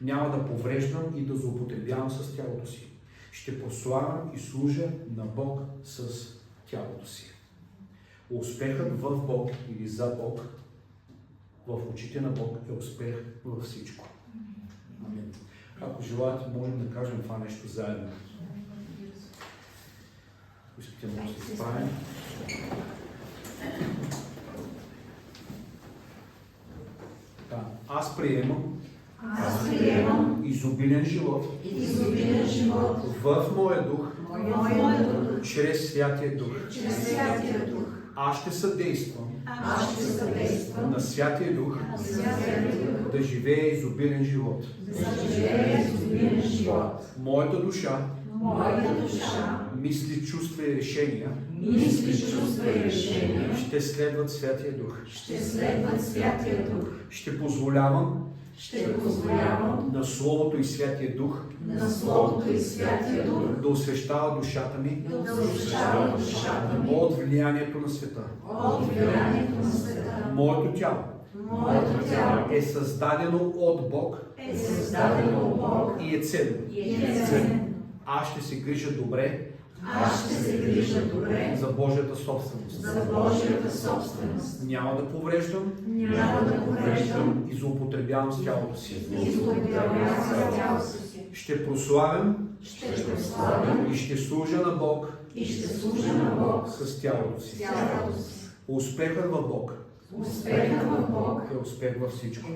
Няма да повреждам и да злоупотребявам с тялото си. Ще прославям и служа на Бог с тялото си. Успехът в Бог или за Бог, в очите на Бог е успех във всичко. Амин. Ако желаете, можем да кажем това нещо заедно. Искате, може да се справим. Да. Аз приемам изобилен живот в моя дух, чрез Святия Дух. Аз ще съдействам на Святия Дух да живее изобилен живот. Моята душа мисли, чувства и решения ще следват Святия Дух. Ще позволявам на Словото и Святия Дух да освещава душата ми от влиянието на света. Моето тяло е създадено от Бог и е ценно. Аз ще се грижа добре за Божията собственост. Няма да повреждам и злоупотребявам с тялото си. Ще прославям и ще служа на Бог с тялото си. Успехът в Бог е успех във всичко.